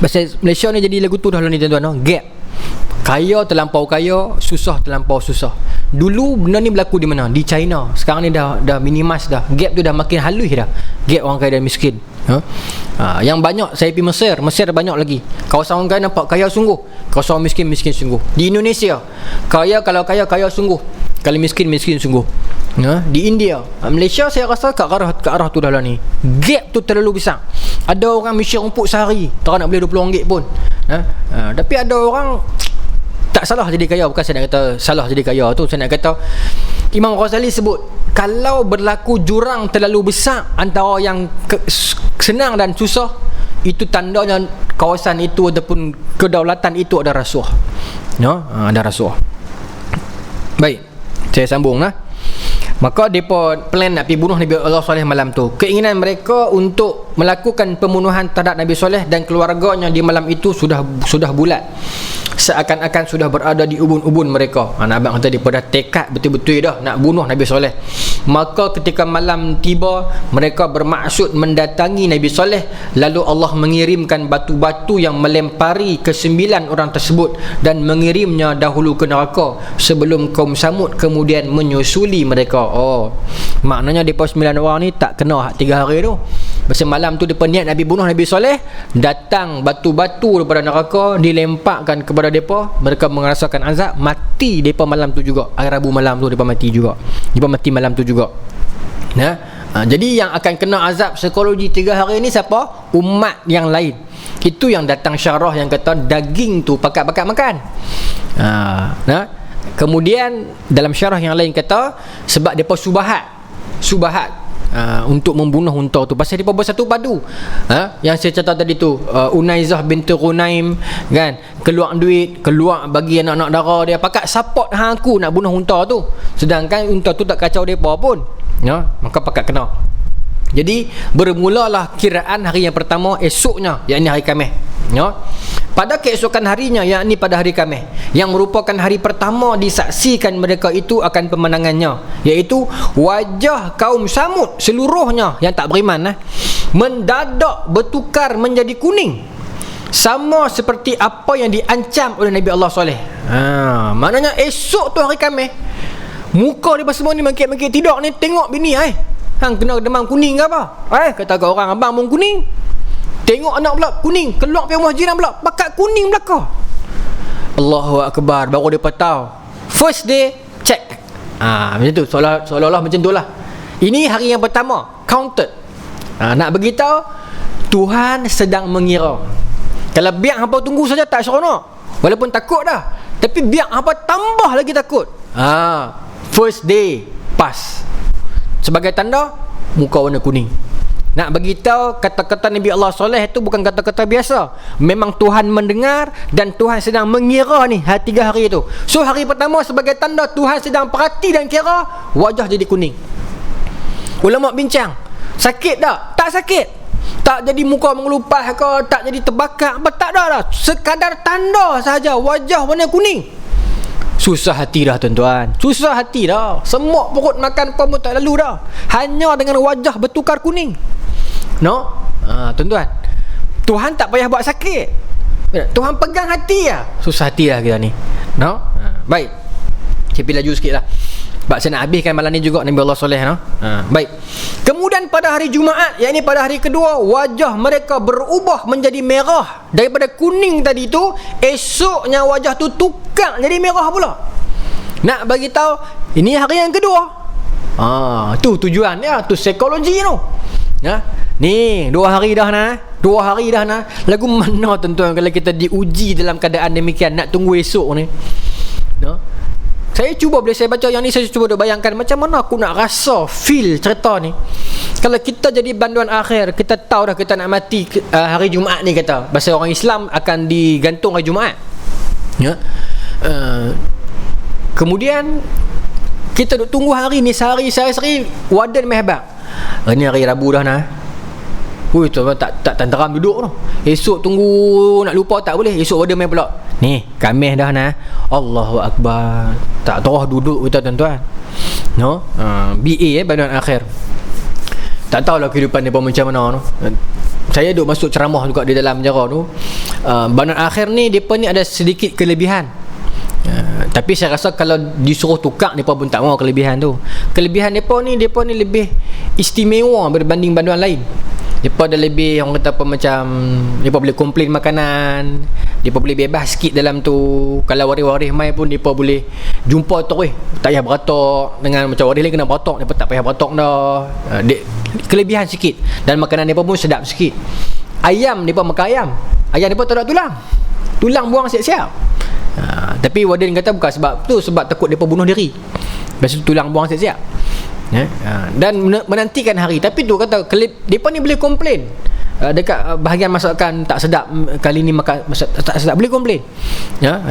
Pasal Malaysia ni jadi lagu tu dah lah ni tuan-tuan. Gap. Kaya terlampau kaya, susah terlampau susah. Dulu benda ni berlaku di mana? Di China. Sekarang ni dah minimize dah. Gap tu dah makin halus dah. Gap orang kaya dan miskin. Yang banyak saya pergi Mesir banyak lagi. Kawasan orang kaya nampak kaya sungguh, kawasan orang miskin sungguh. Di Indonesia kalau kaya sungguh, kalau miskin sungguh. Di India, Malaysia saya rasa ke arah tu dah lah ni. Gap tu terlalu besar. Ada orang misir rumput sehari tak nak beli RM20 pun. Tapi ada orang tak salah jadi kaya. Bukan saya nak kata salah jadi kaya tu, saya nak kata Imam Ghazali sebut, kalau berlaku jurang terlalu besar antara yang senang dan susah, itu tandanya kawasan itu ataupun kedaulatan itu ada rasuah. Ada rasuah. Baik, saya sambung lah. Maka mereka plan nak pergi bunuh Nabi Allah Soleh malam tu. Keinginan mereka untuk melakukan pembunuhan terhadap Nabi Soleh dan keluarganya di malam itu sudah bulat, seakan-akan sudah berada di ubun-ubun mereka. Abang kata dia pada tekad betul-betul dah nak bunuh Nabi Soleh. Maka ketika malam tiba, mereka bermaksud mendatangi Nabi Soleh. Lalu Allah mengirimkan batu-batu yang melempari ke-9 orang tersebut dan mengirimnya dahulu ke neraka sebelum kaum Samud kemudian menyusuli mereka. Maknanya mereka 9 orang ni tak kena 3 hari tu. Pasal malam tu mereka niat Nabi bunuh Nabi Soleh, datang batu-batu daripada neraka dilemparkan kepada mereka. Mereka merasakan azab, mati mereka malam tu juga. Hari Rabu malam tu mereka mati juga. Mereka mati malam tu juga. Jadi yang akan kena azab psikologi 3 hari ni siapa? Umat yang lain. Itu yang datang syarah yang kata daging tu pakat-pakat makan. Kemudian dalam syarah yang lain kata sebab mereka subahat untuk membunuh unta tu, pasal mereka bersatu padu. Yang saya cerita tadi tu, Unaizah binti Ghunaim kan, keluar duit, keluar bagi anak-anak dara dia, pakat support aku nak bunuh unta tu, sedangkan unta tu tak kacau mereka pun. Maka pakat kena. Jadi bermulalah kiraan hari yang pertama esoknya, yakni hari Khamis. Pada keesokan harinya, yakni pada hari Khamis, yang merupakan hari pertama disaksikan mereka itu akan pemenangannya, iaitu wajah kaum Samud seluruhnya yang tak beriman mendadak bertukar menjadi kuning, sama seperti apa yang diancam oleh Nabi Allah Soleh. Maknanya esok tu hari Khamis, muka dia semua ni mengkit-mengkit, tidak ni tengok bini hang kena demam kuning ke apa? Kata kau orang abang pun kuning. Tengok anak pula kuning, keluar pergi rumah jiran pula pakat kuning belaka. Allahu Akbar. Baru dia tahu. First day check. Macam tu, seolah-olah macam tu lah. Ini hari yang pertama, counted. Nak beritahu Tuhan sedang mengira. Kalau biar hampa tunggu saja tak seronok, walaupun takut dah, tapi biar hampa tambah lagi takut. First day pass. Sebagai tanda muka warna kuning. Nak beritahu kata-kata Nabi Allah Soleh itu bukan kata-kata biasa. Memang Tuhan mendengar dan Tuhan sedang mengira ni 3 hari itu. So hari pertama sebagai tanda Tuhan sedang perhati dan kira, wajah jadi kuning. Ulama bincang, sakit tak? Tak sakit. tak jadi muka mengelupas ke, tak jadi terbakar apa, tak ada dah, sekadar tanda saja wajah warna kuning. Susah hati dah tuan-tuan, susah hati dah. Semua perut makan apa pun tak lalu dah, hanya dengan wajah bertukar kuning. Tuan-tuan, Tuhan tak payah buat sakit, Tuhan pegang hati lah. Susah hati lah kita ni. Baik, saya pergi laju sikit lah sebab saya nak habiskan malam ni juga Nabi Allah Soleh. Baik, kemudian pada hari Jumaat, yakni pada hari kedua, wajah mereka berubah menjadi merah. Daripada kuning tadi tu, esoknya wajah tu tukar jadi merah pula. Nak bagi tahu ini hari yang kedua. Tu tujuan dia, tu psikologi tu. Ni 2 hari dah nah. 2 hari dah nah. Lagu mana tuan-tuan kalau kita diuji dalam keadaan demikian, nak tunggu esok ni. Saya cuba, bila saya baca yang ni, saya cuba bayangkan macam mana aku nak rasa feel cerita ni kalau kita jadi banduan akhir. Kita tahu dah kita nak mati hari Jumaat ni, kata bahasa orang Islam akan digantung hari Jumaat. Kemudian kita duk tunggu hari ni sehari wadan mehbab. Ni hari Rabu dah nah. Tak tenteram duduk tu. Esok tunggu nak lupa tak boleh. Esok order main pula. Ni Khamis dah nah. Allahu Akbar. Tak terus duduk kita tuan-tuan. BA banduan akhir. Tak tahulah kehidupan dia macam mana tu. Saya duk masuk ceramah juga di dalam penjara tu. Banduan akhir ni depa ni ada sedikit kelebihan. Tapi saya rasa kalau disuruh tukar, mereka pun tak mahu kelebihan tu. Kelebihan mereka ni lebih istimewa berbanding banduan lain. Mereka dah lebih, orang kata apa, macam mereka boleh komplain makanan, mereka boleh bebas sikit dalam tu. Kalau waris-waris mai pun mereka boleh jumpa tu, tak payah beratok. Dengan macam waris lain kena beratok, mereka tak payah beratok dah. Kelebihan sikit. Dan makanan mereka pun sedap sikit. Ayam, mereka makan ayam mereka tak ada tulang buang siap-siap. Tapi warden kata bukan sebab tu, sebab takut mereka bunuh diri. Lepas tu tulang buang siap-siap. Dan menantikan hari. Tapi tu kata mereka ni boleh komplain dekat bahagian masakan tak sedap, kali ni makan tak sedap, boleh komplain.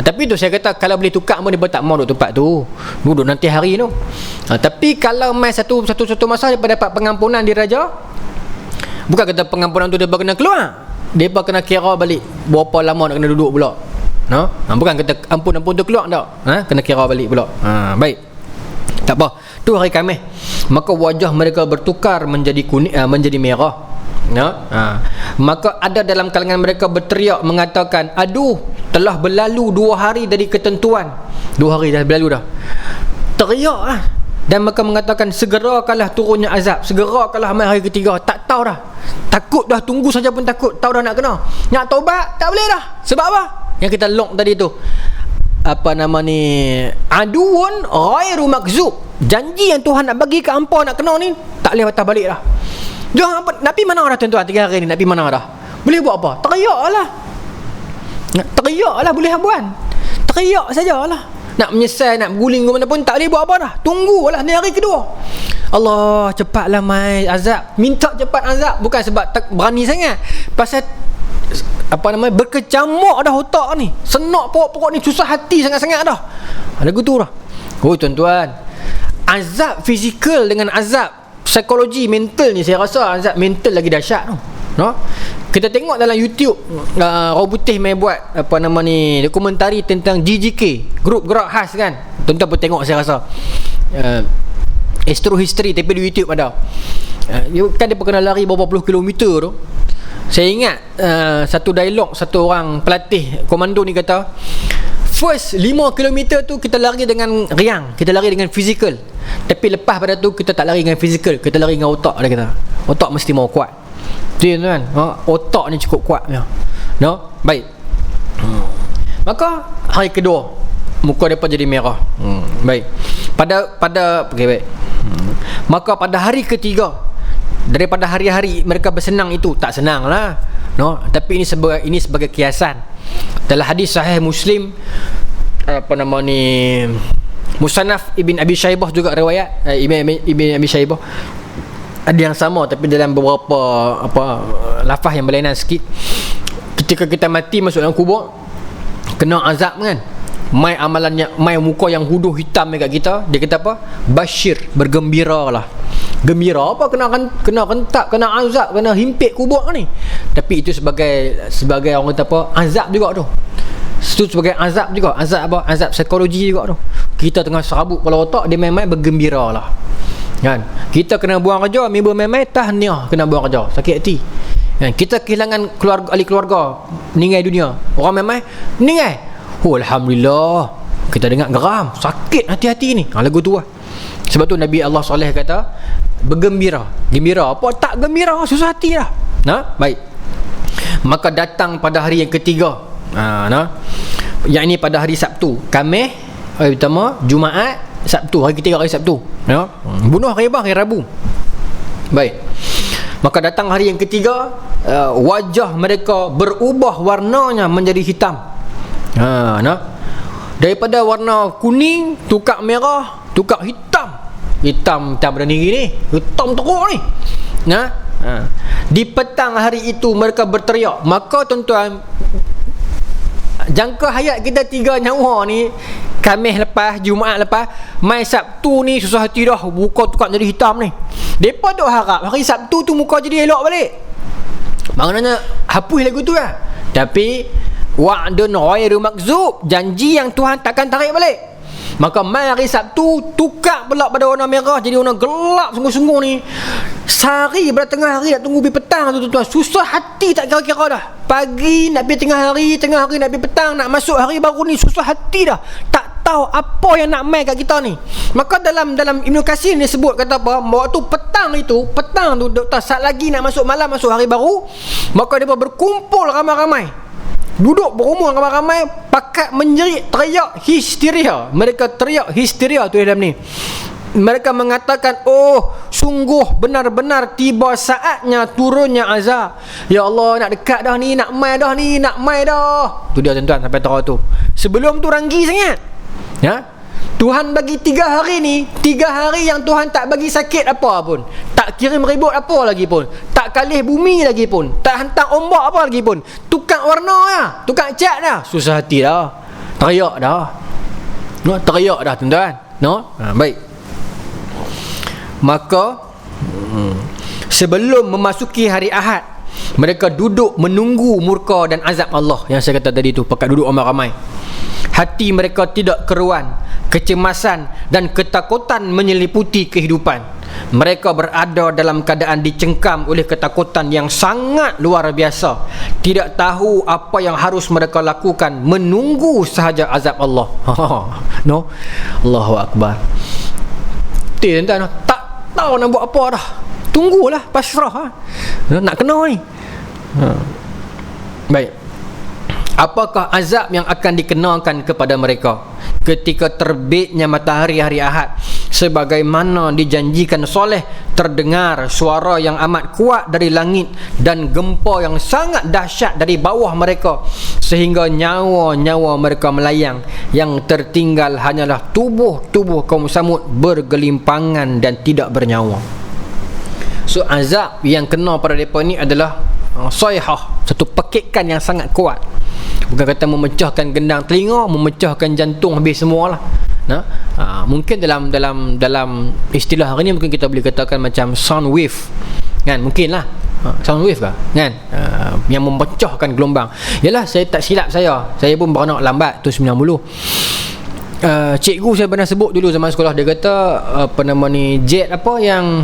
Tapi tu saya kata kalau boleh tukar pun mereka tak mau duduk tempat tu, duduk nanti hari tu. Tapi kalau mai satu masa mereka dapat pengampunan di raja, bukan kata pengampunan tu mereka kena keluar, mereka kena kira balik berapa lama nak kena duduk pula. Bukan kata ampun tu keluar tak, kena kira balik pula. Baik, tak apa. Tu hari Khamis, maka wajah mereka bertukar menjadi kuning, menjadi merah. Maka ada dalam kalangan mereka berteriak mengatakan, aduh, telah berlalu 2 hari dari ketentuan. 2 hari dah berlalu dah. Teriak lah. Dan mereka mengatakan, segerakanlah turunnya azab, segerakanlah mai hari ketiga. Tak tahu dah, takut dah, tunggu saja pun takut. Tahu dah nak kena, nak taubat tak boleh dah. Sebab apa? Yang kita lock tadi tu, apa nama ni, aduun ghairu makzub. Janji yang Tuhan nak bagi ke hampa nak kena ni, tak boleh batal balik dah. Jangan apa, nak pergi mana dah tuan-tuan 3 hari ni, nak pergi mana dah? Boleh buat apa? Teriak lah, boleh habuan. Teriak sajalah. Nak menyesal, nak berguling ke mana pun tak boleh buat apa dah. Tunggulah ni hari kedua. Allah, cepatlah mai azab. Minta cepat azab, bukan sebab tak berani sangat, pasal apa namanya, berkecamuk dah otak ni, senak pokok-pokok ni, susah hati sangat-sangat dah. Lagu tu dah. Tuan-tuan, azab fizikal dengan azab psikologi mental ni, saya rasa azab mental lagi dahsyat tu. Kita tengok dalam YouTube, orang putih mai buat apa nama ni, dokumentari tentang GGK, grup gerak khas kan. Tuan-tuan pun tengok saya rasa. Astro History, tapi di YouTube ada. Kan dia kena lari berapa puluh kilometer tu. Saya ingat satu dialog satu orang pelatih komando ni kata, first 5 km tu kita lari dengan riang, kita lari dengan fizikal. Tapi lepas pada tu kita tak lari dengan fizikal, kita lari dengan otak. Dia kata otak mesti mau kuat. Tu kan, otak ni cukup kuat ya. Baik. Maka hari kedua muka depa jadi merah. Baik. Pada okey, baik. Maka pada hari ketiga, daripada hari-hari mereka bersenang itu, tak senang lah, tapi ini sebagai kiasan. Dalam hadis sahih Muslim, apa nama ni, Musannaf Ibn Abi Shaybah juga riwayat, Ibn Abi Shaybah ada yang sama, tapi dalam beberapa lafaz yang berlainan sikit. Ketika kita mati masuk dalam kubur, kena azab kan, mai amalannya, mai muka yang huduh hitam dekat kita, dia kata apa? Bashir, bergembiralah. Gembira apa kena rentak, kena azab, kena himpit kubur ni. Tapi itu sebagai orang kata apa, azab juga tu. Itu sebagai azab juga. Azab apa? Azab psikologi juga tu. Kita tengah serabut kepala otak, dia main-main bergembira lah, kan? Kita kena buang kerja, mibur main-main tahniah kena buang kerja, sakit hati, kan? Kita kehilangan ahli keluarga, meninggal dunia, orang main-main meninggal, alhamdulillah, kita dengar geram, sakit hati-hati ni. Lagu tu lah. Sebab tu Nabi Allah Saleh kata bergembira. Gembira apa? Tak gembira, susah hati lah. Baik. Maka datang pada hari yang ketiga, yang ini pada hari Sabtu, Khamis, hari pertama, Jumaat, Sabtu, hari ketiga hari Sabtu, bunuh hari Rabu. Baik. Maka datang hari yang ketiga, wajah mereka berubah warnanya menjadi hitam. Daripada warna kuning tukar merah, tukar hitam. Hitam benda ni, hitam teruk ni. Di petang hari itu mereka berteriak. Maka tuan-tuan, jangka hayat kita 3 nyawa ni, Khamis lepas, Jumaat lepas, mai Sabtu ni susah hati dah, muka tukar jadi hitam ni. Depa duk harap hari Sabtu tu muka jadi elok balik. Maknanya hapus lagu tu lah. Tapi wa'dun ghairu makzub, janji yang Tuhan takkan tarik balik. Maka mai hari Sabtu tukar pula pada warna merah jadi warna gelap sungguh-sungguh ni. Sehari pada tengah hari nak tunggu pergi petang tu tuan-tuan, susah hati tak kira-kira dah. Pagi nak pergi tengah hari nak pergi petang, nak masuk hari baru ni susah hati dah. Tak tahu apa yang nak mai kat kita ni. Maka dalam Ibnu Katsir ni sebut kata apa? Waktu petang tu doktor, saat lagi nak masuk malam, masuk hari baru, maka dia berkumpul ramai-ramai. Duduk berumur ramai-ramai, pakat menjerit, teriak histeria. Mereka teriak histeria tu dalam ni. Mereka mengatakan, oh sungguh benar-benar tiba saatnya turunnya azab. Ya Allah, nak dekat dah ni, nak mai dah. Tu dia tuan-tuan, sampai tahu tu. Sebelum tu ranggi sangat. Tuhan bagi 3 hari ni, 3 hari yang Tuhan tak bagi sakit apa pun, tak kirim ribut apa lagi pun, tak kalih bumi lagi pun, tak hantar ombak apa lagi pun, tukar warna dah, tukar cat dah, susah hati dah, teriak dah tuan-tuan. Baik. Maka sebelum memasuki hari Ahad, mereka duduk menunggu murka dan azab Allah yang saya kata tadi tu, pakat duduk ramai-ramai. Hati mereka tidak keruan, kecemasan dan ketakutan menyeliputi kehidupan. Mereka berada dalam keadaan dicengkam oleh ketakutan yang sangat luar biasa. Tidak tahu apa yang harus mereka lakukan, menunggu sahaja azab Allah. Allahu Akbar. Tuan-tuan, tak tahu nak buat apa dah. Tunggulah, pasrah. Nak kena ni. Baik. Apakah azab yang akan dikenakan kepada mereka ketika terbitnya matahari hari Ahad? Sebagaimana dijanjikan Soleh, terdengar suara yang amat kuat dari langit dan gempa yang sangat dahsyat dari bawah mereka, sehingga nyawa-nyawa mereka melayang. Yang tertinggal hanyalah tubuh-tubuh kaum Samud bergelimpangan dan tidak bernyawa. So azab yang kena pada mereka ni adalah sayhah, satu pekikan yang sangat kuat. Bukan kata memecahkan gendang telinga, memecahkan jantung habis semualah. Mungkin dalam istilah hari ni mungkin kita boleh katakan macam sound wave, kan? Mungkinlah sound wave kan? Yang memecahkan gelombang. Yalah, saya tak silap saya pun beranak lambat tu 90. Cikgu saya pernah sebut dulu zaman sekolah, dia kata jet apa yang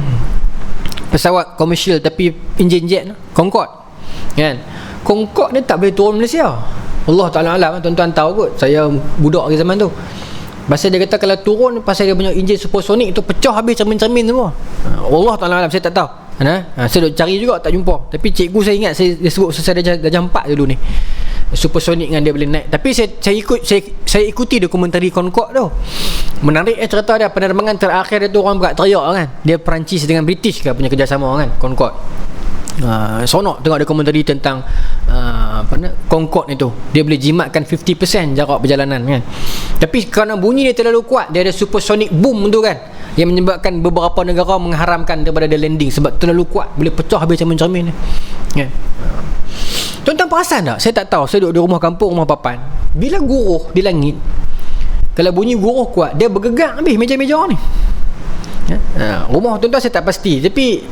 pesawat komersial tapi enjin jet, Concorde, kan? Concorde ni tak boleh turun Malaysia. Allah Ta'ala alam, tuan-tuan tahu kot, saya budak ke zaman tu. Pasal dia kata kalau turun, pasal dia punya enjin supersonik tu pecah habis cermin-cermin semua. Allah Ta'ala alam, saya tak tahu. Saya duk cari juga tak jumpa. Tapi cikgu saya ingat dia sebut saya darjah 4 dulu ni, supersonik dengan dia boleh naik. Tapi saya ikuti dokumentari Concorde tu. Menarik cerita dia. Penerbangan terakhir dia tu orang berat teriak kan. Dia Perancis dengan British ke punya kerjasama kan, Concorde. Sonok tengok dokumentari tentang Concorde ni tu. Dia boleh jimatkan 50% jarak perjalanan kan. Tapi kerana bunyi dia terlalu kuat, dia ada supersonic boom tu kan, yang menyebabkan beberapa negara mengharamkan daripada dia landing sebab terlalu kuat, boleh pecah habis cermin-cermin kan. Tuan-tuan perasan tak? Saya tak tahu, saya duduk di rumah kampung, rumah papan, bila guruh di langit, kalau bunyi guruh kuat, dia bergegar habis meja-meja ni. Rumah tuan-tuan saya tak pasti, tapi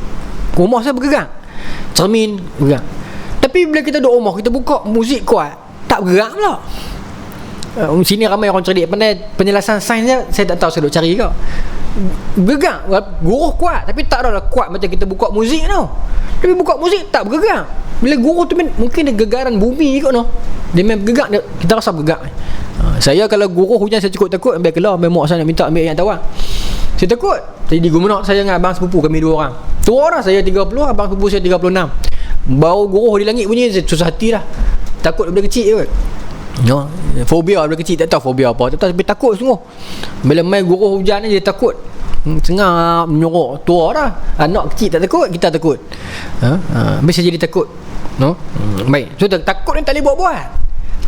rumah saya bergerak, cermin bergerak. Tapi bila kita duduk rumah, kita buka muzik kuat, tak bergerak pula. Sini ramai orang cerdik pandai penjelasan sains dia, saya tak tahu, saya duk cari ke. Bergerak, guruh kuat, tapi tak adalah kuat macam kita buka muzik tau. Tapi buka muzik tak bergerak. Bila guruh tu mungkin dia gegaran bumi kot no. Dia main bergerak, kita rasa bergerak. Saya kalau guruh hujan saya cukup takut, ambil keluar, ambil mak saya nak minta ambil yang tawar. Saya takut. Jadi guna saya dengan abang sepupu, kami 2 orang. 2 orang saya 30, abang sepupu saya 36. Bau guruh di langit bunyi, saya susah hati dah. Takut daripada kecil kot. No, fobia daripada kecil, tak tahu fobia apa, tapi takut semua. Bila main guruh hujan ni dia takut. Sengap menyorok, tua dah. Anak kecil tak takut, kita takut. Mesti jadi takut. No? Baik. So takut ni tak boleh buat-buat.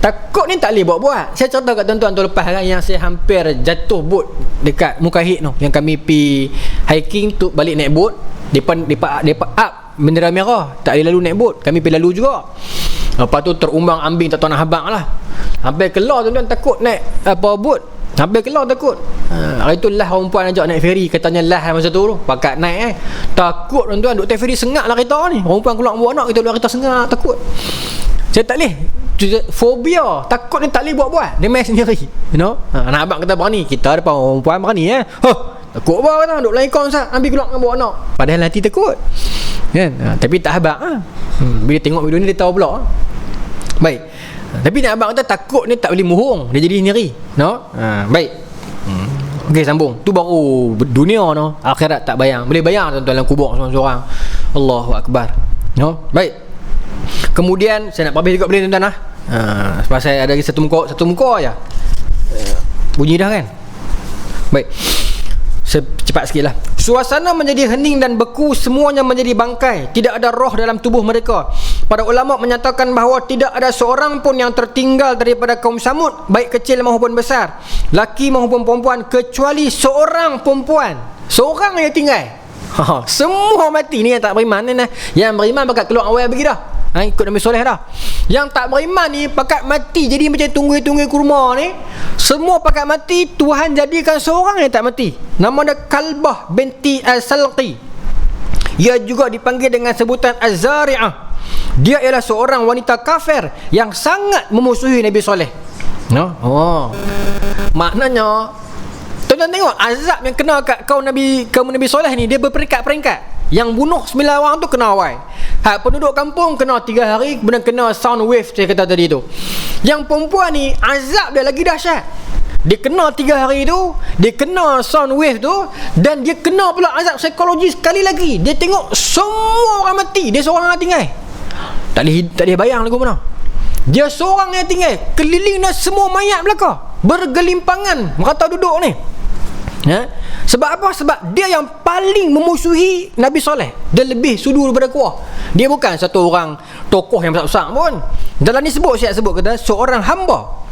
Takut ni tak boleh buat-buat. Saya cerita kat tuan-tuan tu lepas kan, yang saya hampir jatuh bot dekat Mukahid tu, yang kami pi hiking tu, balik naik bot, depan up bendera merah, tak boleh lalu naik bot. Kami pergi lalu juga. Lepas tu terumbang ambing tak tahu nak habang lah. Hampir keluar tuan-tuan, takut naik bot. Hampir keluar takut. Hari tu lah orang perempuan ajak naik feri. Katanya lah masa tu pakat naik takut tuan-tuan, duk naik feri sengak lah kereta ni. Orang perempuan keluar bawa anak, kita luar kereta sengak, takut. Saya tak boleh. Fobia, takut ni tak boleh buat-buat. Dia main sendiri, you know. Anak abang kata berani, kita depan orang perempuan berani takut apa kata, duk laikon sat, ambil keluar dengan bawa anak. Padahal hati takut kan. Tapi tak habaq bila tengok video ni dia tahu pula. Baik. Tapi nak abang kata takut ni tak boleh mohong, dia jadi sendiri, no. Baik. Okey, sambung. Tu baru dunia no, akhirat tak bayang. Boleh bayang tuan-tuan dalam kubur seorang-seorang. Allahu akbar. No. Baik. Kemudian saya nak habis juga boleh tuan-tuan lah. Sebab saya ada lagi satu muka aja. Bunyi dah kan? Baik. Cepat sikit lah. Suasana menjadi hening dan beku, semuanya menjadi bangkai. Tidak ada roh dalam tubuh mereka. Para ulama menyatakan bahawa tidak ada seorang pun yang tertinggal daripada kaum Samud, baik kecil maupun besar, laki maupun perempuan, kecuali seorang perempuan. Seorang yang tinggal. Semua mati ni yang tak beriman ni. Yang beriman pakat keluar awal pergi dah. Ikut Nabi Soleh dah. Yang tak beriman ni pakat mati. Jadi macam tunggu-tunggu kurma ni, semua pakat mati. Tuhan jadikan seorang yang tak mati. Nama dia Kalbah binti Al-Salqi. Ia juga dipanggil dengan sebutan Az-Zari'ah. Dia ialah seorang wanita kafir yang sangat memusuhi Nabi Soleh. Maknanya tuan-tuan tengok azab yang kena kat kaum Nabi Soleh ni, dia berperingkat-peringkat. Yang bunuh 9 orang tu kena awal. Penduduk kampung kena 3 hari, kemudian kena sound wave saya kata tadi tu. Yang perempuan ni azab dia lagi dahsyat. Dia kena 3 hari tu, dia kena sound wave tu, dan dia kena pula azab psikologi sekali lagi. Dia tengok semua orang mati, dia seorang yang tinggal. Tak boleh bayang lagu mana. Dia seorang yang tinggal, kelilingnya semua mayat belaka, bergelimpangan merata duduk ni. Sebab apa? Sebab dia yang paling memusuhi Nabi Soleh. Dia lebih sudu daripada kuah. Dia bukan satu orang tokoh yang besar-besar pun. Dalam ni saya sebut kata seorang hamba.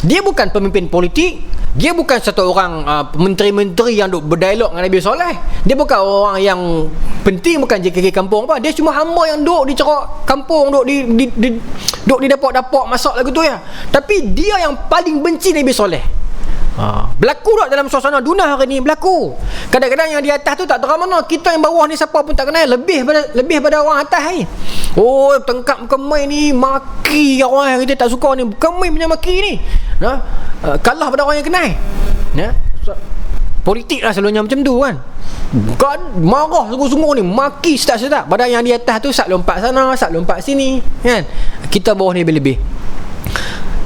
Dia bukan pemimpin politik. Dia bukan satu orang menteri-menteri yang duk berdialog dengan Nabi Soleh. Dia bukan orang yang penting, bukan JKK kampung apa. Dia cuma hamba yang duk di cerak kampung, duk di dapak-dapak masak lagu tu ya. Tapi dia yang paling benci Nabi Soleh. Berlaku tak dalam suasana dunia hari ni, berlaku. Kadang-kadang yang di atas tu tak tahu mana, kita yang bawah ni siapa pun tak kenal, lebih pada orang atas ni. Tengkap kemai ni, maki orang yang kita tak suka ni, kemai punya maki ni, kalah pada orang yang kenal. Politik lah selalunya macam tu kan. Marah sungguh-sungguh ni, maki sedap-sedap. Padahal yang di atas tu sak lompat sana, sak lompat sini kan. Kita bawah ni lebih.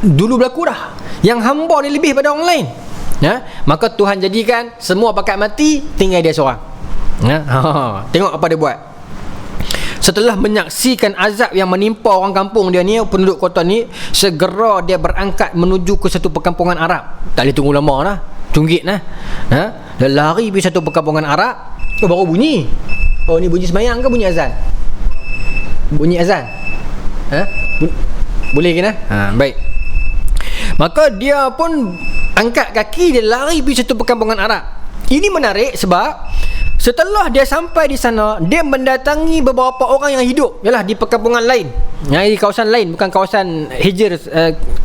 Dulu berlaku dah. Yang hamba ni lebih pada orang lain. Maka Tuhan jadikan semua pakat mati, tinggal dia seorang. Tengok apa dia buat. Setelah menyaksikan azab yang menimpa orang kampung dia ni, penduduk kota ni, segera dia berangkat menuju ke satu perkampungan Arab. Tak boleh tunggu lama lah, tunggit lah. Dia lari pergi satu perkampungan Arab. Baru bunyi. Ni bunyi semayang ke bunyi azan? Bunyi azan. Boleh ke baik. Maka dia pun angkat kaki, dia lari pergi satu perkampungan Arab. Ini menarik sebab Setelah dia sampai di sana, dia mendatangi beberapa orang yang hidup, yalah, di perkampungan lain, di kawasan lain, bukan kawasan Hijr,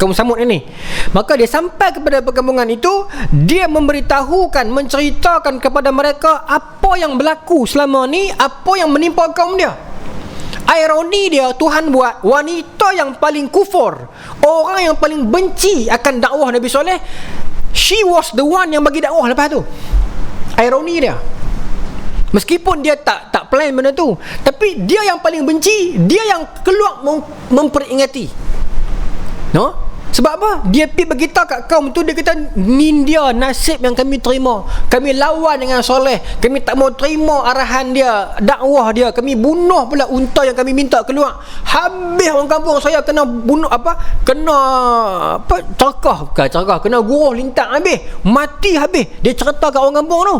kaum Samud ini. Maka dia sampai kepada perkampungan itu, dia memberitahukan, menceritakan kepada mereka apa yang berlaku selama ni, apa yang menimpa kaum dia. Ironi dia, Tuhan buat wanita yang paling kufur, orang yang paling benci akan dakwah Nabi Soleh, she was the one yang bagi dakwah lepas tu. Ironi dia. Meskipun dia tak plan benda tu, tapi dia yang paling benci, dia yang keluar memperingati. No? Sebab apa? Dia pergi beritahu kat kaum tu, dia kata, ni dia nasib yang kami terima. Kami lawan dengan Soleh, kami tak mau terima arahan dia, dakwah dia, kami bunuh pula unta yang kami minta keluar. Habis orang kampung saya kena bunuh cerkah, kena guruh lintang habis, mati habis. Dia cerita kat orang kampung tu.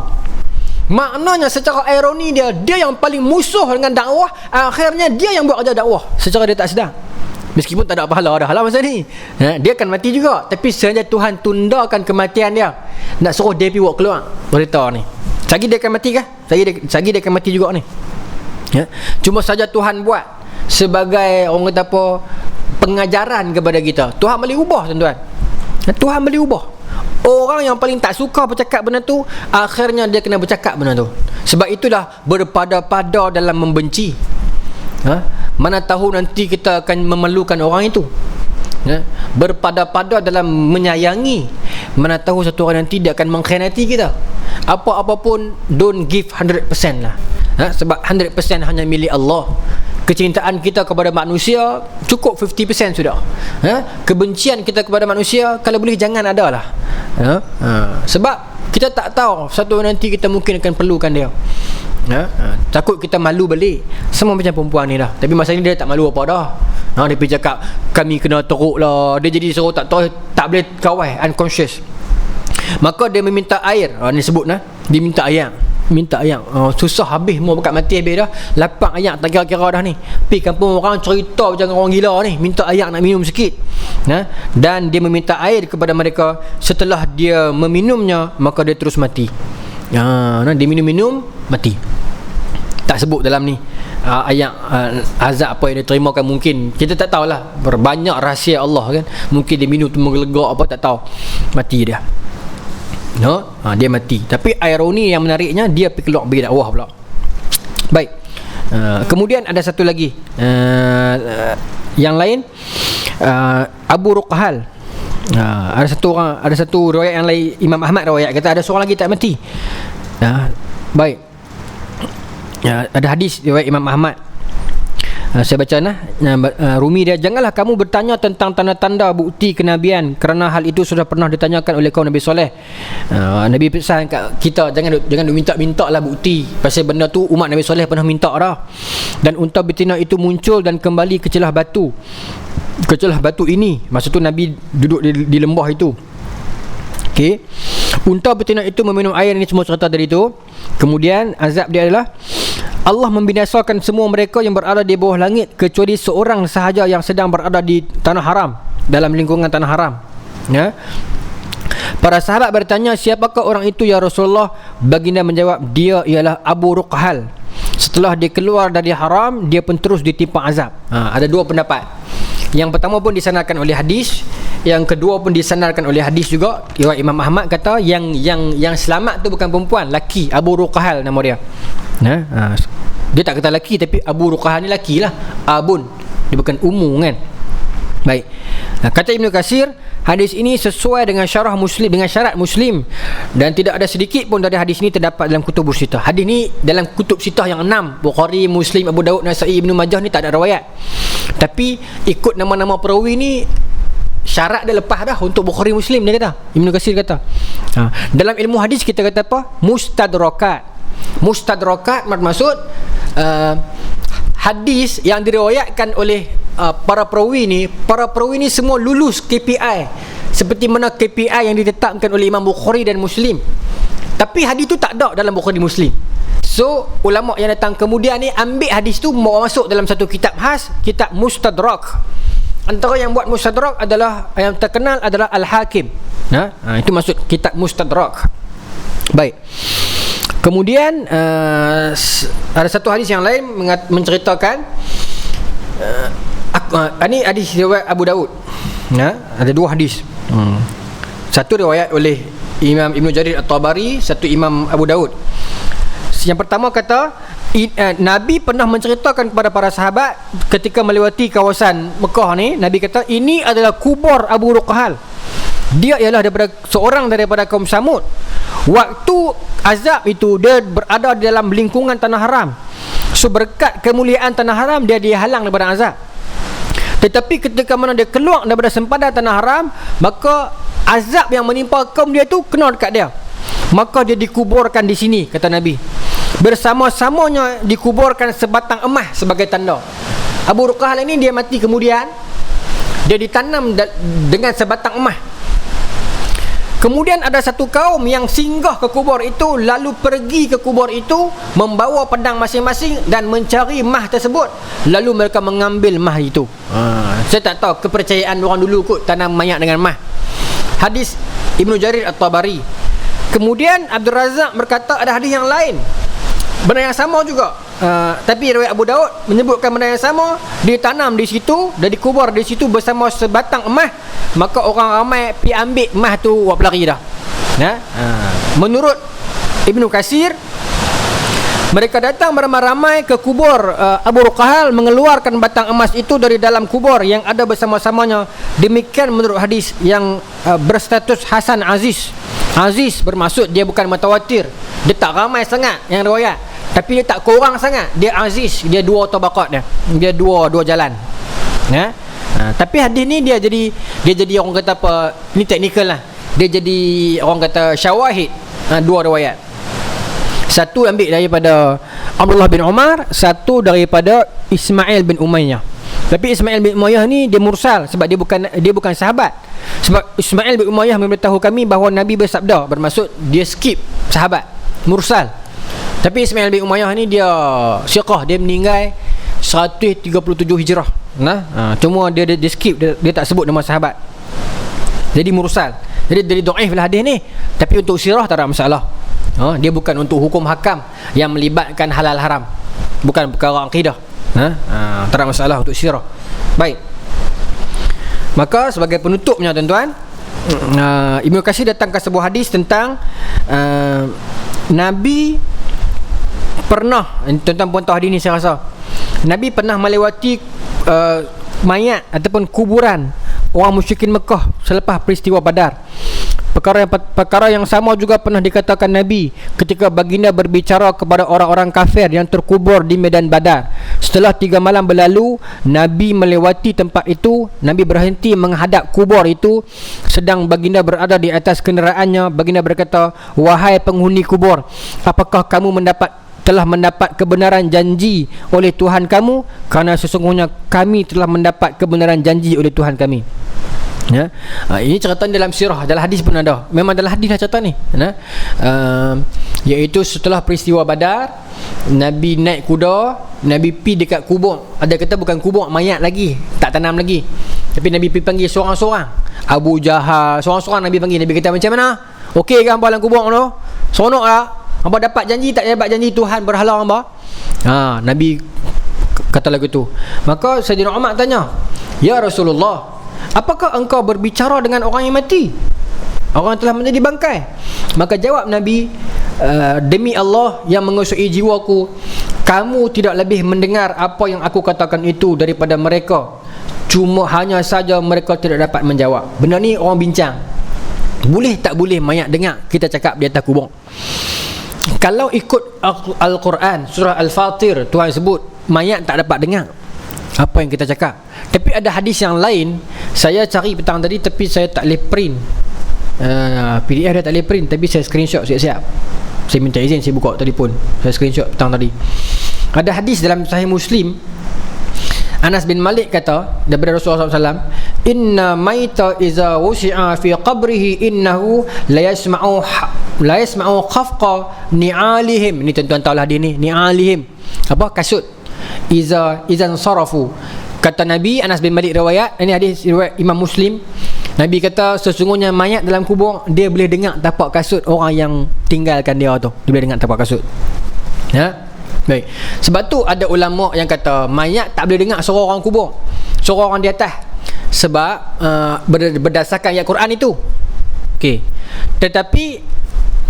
Maknanya secara ironi dia yang paling musuh dengan dakwah, akhirnya dia yang buat kerja dakwah secara dia tak sedar. Meskipun tak ada pahala dah lah masa ni, dia akan mati juga, tapi sengaja Tuhan tundakan kematian dia, nak suruh dia pergi buat keluar berita ni. Sagi dia akan mati kah? Sagi dia akan mati juga ni. Cuma saja Tuhan buat sebagai orang kata apa, pengajaran kepada kita. Tuhan boleh ubah, tuan-tuan. Tuhan boleh ubah. Orang yang paling tak suka bercakap benda tu, akhirnya dia kena bercakap benda tu. Sebab itulah berpada-pada dalam membenci. Mana tahu nanti kita akan memerlukan orang itu. Berpada-pada dalam menyayangi. Mana tahu satu orang nanti dia akan mengkhianati kita. Apa-apa pun, don't give 100% lah. Sebab 100% hanya milik Allah. Kecintaan kita kepada manusia cukup 50% sudah. Kebencian kita kepada manusia, kalau boleh jangan ada lah. Sebab kita tak tahu satu nanti kita mungkin akan perlukan dia. Takut kita malu balik. Semua macam perempuan ni dah. Tapi masa ni dia tak malu apa dah. Dia pergi cakap kami kena teruk lah. Dia jadi suruh tak tahu, tak boleh kawal, unconscious. Maka dia meminta air. Ni sebut nah, dia minta air. Susah habis, mau bekat mati habis dah. Lapang ayak tak kira-kira dah ni. Pergi kampung orang cerita macam orang gila ni, minta ayak nak minum sikit. Dan dia meminta air kepada mereka. Setelah dia meminumnya, maka dia terus mati. Dia minum mati. Tak sebut dalam ni ayat azab apa yang dia terima kan, mungkin kita tak tahulah, berbanyak rahsia Allah kan. Mungkin dia minum tu menggelegak apa tak tahu, mati dia. Dia mati. Tapi ironi yang menariknya, dia pergi keluar bagi dakwah pula. Baik. Kemudian ada satu lagi yang lain, Abu Ruqhal. Ada satu riwayat yang lain, Imam Ahmad riwayat kata ada seorang lagi tak mati. Baik. Ada hadis riwayat Imam Ahmad. Saya baca Rumi dia, janganlah kamu bertanya tentang tanda-tanda bukti kenabian, kerana hal itu sudah pernah ditanyakan oleh kaum Nabi Soleh. Nabi pesan kat kita, jangan minta-minta lah bukti. Pasal benda tu umat Nabi Soleh pernah minta dah. Dan unta betina itu muncul dan kembali ke celah batu. Ke celah batu ini, masa tu Nabi duduk di lembah itu. Okey. Unta betina itu meminum air, ini semua cerita dari itu. Kemudian azab dia adalah Allah membinasakan semua mereka yang berada di bawah langit, kecuali seorang sahaja yang sedang berada di tanah haram, dalam lingkungan tanah haram. Para sahabat bertanya, siapakah orang itu ya Rasulullah? Baginda menjawab, dia ialah Abu Ruqhal. Setelah dia keluar dari haram, dia pun terus ditimpa azab. Ada dua pendapat. Yang pertama pun disandarkan oleh hadis, yang kedua pun disandarkan oleh hadis juga. Imam Ahmad kata yang selamat tu bukan perempuan, laki. Abu Ruqhal nama dia. Dia tak kata laki, tapi Abu Ruqhal ni laki lah. Abun, dia bukan umum kan. Baik. Kata Ibnu Katsir, hadis ini sesuai dengan syarah Muslim, dengan syarat Muslim, dan tidak ada sedikit pun dari hadis ini terdapat dalam kutubus sitah. Hadis ni dalam kutub sitah yang 6, Bukhari, Muslim, Abu Daud, Nasa'i, Ibnu Majah ni tak ada riwayat. Tapi ikut nama-nama perawi ni, syarat dia lepas dah untuk Bukhari, Muslim, dia kata. Ibnu Katsir kata. Dalam ilmu hadis kita kata apa? Mustadrakat maksud hadis yang diriwayatkan oleh para perawi ni semua lulus KPI, seperti mana KPI yang ditetapkan oleh Imam Bukhari dan Muslim. Tapi hadis tu tak ada dalam Bukhari, Muslim. So ulama yang datang kemudian ni ambil hadis tu bawa masuk dalam satu kitab khas, kitab Mustadrak. Antara yang buat Mustadrak adalah, yang terkenal adalah Al-Hakim. Itu maksud kitab Mustadrak. Baik. Kemudian ada satu hadis yang lain menceritakan, ini hadis riwayat Abu Daud. Ada dua hadis. Satu riwayat oleh Imam Ibn Jarir At-Tabari, satu Imam Abu Daud. Yang pertama kata, Nabi pernah menceritakan kepada para sahabat ketika melewati kawasan Mekah ni, Nabi kata, ini adalah kubur Abu Ruqhal. Dia ialah seorang daripada kaum Samud. Waktu azab itu dia berada di dalam lingkungan tanah haram. So berkat kemuliaan tanah haram, dia dihalang daripada azab. Tetapi ketika mana dia keluar daripada sempadan tanah haram, maka azab yang menimpa kaum dia tu kena dekat dia. Maka dia dikuburkan di sini, kata Nabi. Bersama-samanya dikuburkan sebatang emas sebagai tanda. Abu Ruqhal ini dia mati, kemudian dia ditanam dengan sebatang emas. Kemudian ada satu kaum yang singgah ke kubur itu, lalu pergi ke kubur itu membawa pedang masing-masing dan mencari emas tersebut. Lalu mereka mengambil emas itu. Saya tak tahu kepercayaan orang dulu kot tanam mayat dengan emas. Hadis Ibnu Jarir At-Tabari. Kemudian Abdul Razak berkata ada hadis yang lain, benda yang sama juga, tapi riwayat Abu Daud menyebutkan benda yang sama. Ditanam di situ dan dikubur di situ bersama sebatang emas. Maka orang ramai pergi ambil emas tu, buat pelari dah. Menurut Ibnu Katsir, mereka datang beramai-ramai ke kubur Abu Ruqhal, mengeluarkan batang emas itu dari dalam kubur yang ada bersama-samanya. Demikian menurut hadis yang berstatus Hasan Aziz. Aziz bermaksud dia bukan mutawatir, dia tak ramai sangat yang riwayat, tapi dia tak kurang sangat, dia aziz, dia dua tabaqat dia dua jalan. Tapi hadis ni dia jadi orang kata apa, ni teknikal lah, dia jadi orang kata syawahid, dua riwayat. Satu ambil daripada Abdullah bin Umar, satu daripada Ismail bin Umayyah. Tapi Ismail bin Umayyah ni dia mursal, sebab dia bukan sahabat. Sebab Ismail bin Umayyah memberitahu kami bahawa Nabi bersabda, bermaksud dia skip sahabat, mursal. Tapi Ismail bin Umayyah ni dia siqah, dia meninggal 137 Hijrah. Cuma dia skip, dia tak sebut nama sahabat. Jadi mursal. Jadi dhaif lah hadis ni. Tapi untuk sirah tak ada masalah. Dia bukan untuk hukum hakam yang melibatkan halal haram, bukan perkara akidah. Tak ada masalah untuk sirah. Baik. Maka sebagai penutupnya tuan-tuan, Ibnu Katsir datangkan sebuah hadis tentang Nabi pernah, tuan-tuan pun tahu hadis ni saya rasa, Nabi pernah melewati mayat ataupun kuburan orang musyrikin Mekah selepas peristiwa Badar. Perkara yang sama juga pernah dikatakan Nabi ketika baginda berbicara kepada orang-orang kafir yang terkubur di medan Badar. Setelah 3 malam berlalu, Nabi melewati tempat itu. Nabi berhenti menghadap kubur itu. Sedang baginda berada di atas kenderaannya, baginda berkata, "Wahai penghuni kubur, apakah kamu telah mendapat kebenaran janji oleh Tuhan kamu? Kerana sesungguhnya kami telah mendapat kebenaran janji oleh Tuhan kami." Ini cerita dalam sirah, dalam hadis pun ada. Memang dalam hadis lah cerita ni. Iaitu setelah peristiwa Badar, Nabi naik kuda, Nabi pergi dekat kubur. Ada kata bukan kubur mayat lagi, tak tanam lagi, tapi Nabi pergi panggil seorang-seorang. Abu Jahal, seorang-seorang Nabi panggil. Nabi kata, macam mana? Okey ke hamba dalam kubur tu? Seronok lah? Hamba dapat janji tak dapat janji Tuhan berhala hamba? Nabi kata lagu tu. Maka Sayyidina Umar tanya, "Ya Rasulullah, apakah engkau berbicara dengan orang yang mati? Orang telah menjadi bangkai." Maka jawab Nabi, "Demi Allah yang menguasai jiwaku, kamu tidak lebih mendengar apa yang aku katakan itu daripada mereka. Cuma hanya saja mereka tidak dapat menjawab." Benda ni orang bincang, boleh tak boleh mayat dengar kita cakap di atas kubur. Kalau ikut Al-Quran surah Al-Fatir, Tuhan sebut mayat tak dapat dengar apa yang kita cakap. Tapi ada hadis yang lain, saya cari petang tadi tapi saya tak boleh print, PDF dia tak boleh print, tapi saya screenshot siap-siap. Saya minta izin, saya buka telefon, saya screenshot petang tadi. Ada hadis dalam Sahih Muslim, Anas bin Malik kata daripada Rasulullah SAW, "Inna maita iza wusi'a fi qabrihi innahu la yasma'u khafqa ni'alihim." Ini tuan-tuan tahu lah hadis ni, ni'alihim apa, kasut. Izan sarafu. Kata Nabi, Anas bin Malik riwayat, ini hadis riwayat Imam Muslim, Nabi kata sesungguhnya mayat dalam kubur dia boleh dengar tapak kasut orang yang tinggalkan dia tu. Dia boleh dengar tapak kasut. Baik. Sebab tu ada ulama yang kata mayat tak boleh dengar suara orang kubur, suara orang di atas. Sebab berdasarkan ayat Quran itu. Okey. Tetapi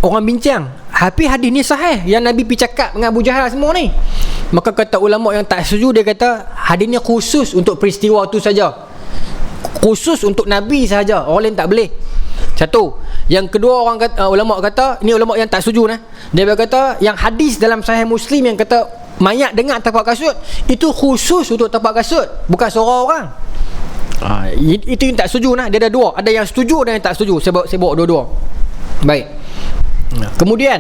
orang bincang, habis hadis ni sahih yang Nabi pergi cakap dengan Abu Jahal semua ni. Maka kata ulama yang tak setuju, dia kata hadis ni khusus untuk peristiwa tu saja. Khusus untuk Nabi sahaja, orang lain tak boleh. Satu. Yang kedua, orang kata, ulama kata, ini ulama yang tak setuju dia berkata yang hadis dalam Sahih Muslim yang kata mayat dengar tapak kasut, itu khusus untuk tapak kasut, bukan suara orang. Itu yang tak setuju Dia ada dua, ada yang setuju dan yang tak setuju. Saya bawa dua-dua. Baik. Kemudian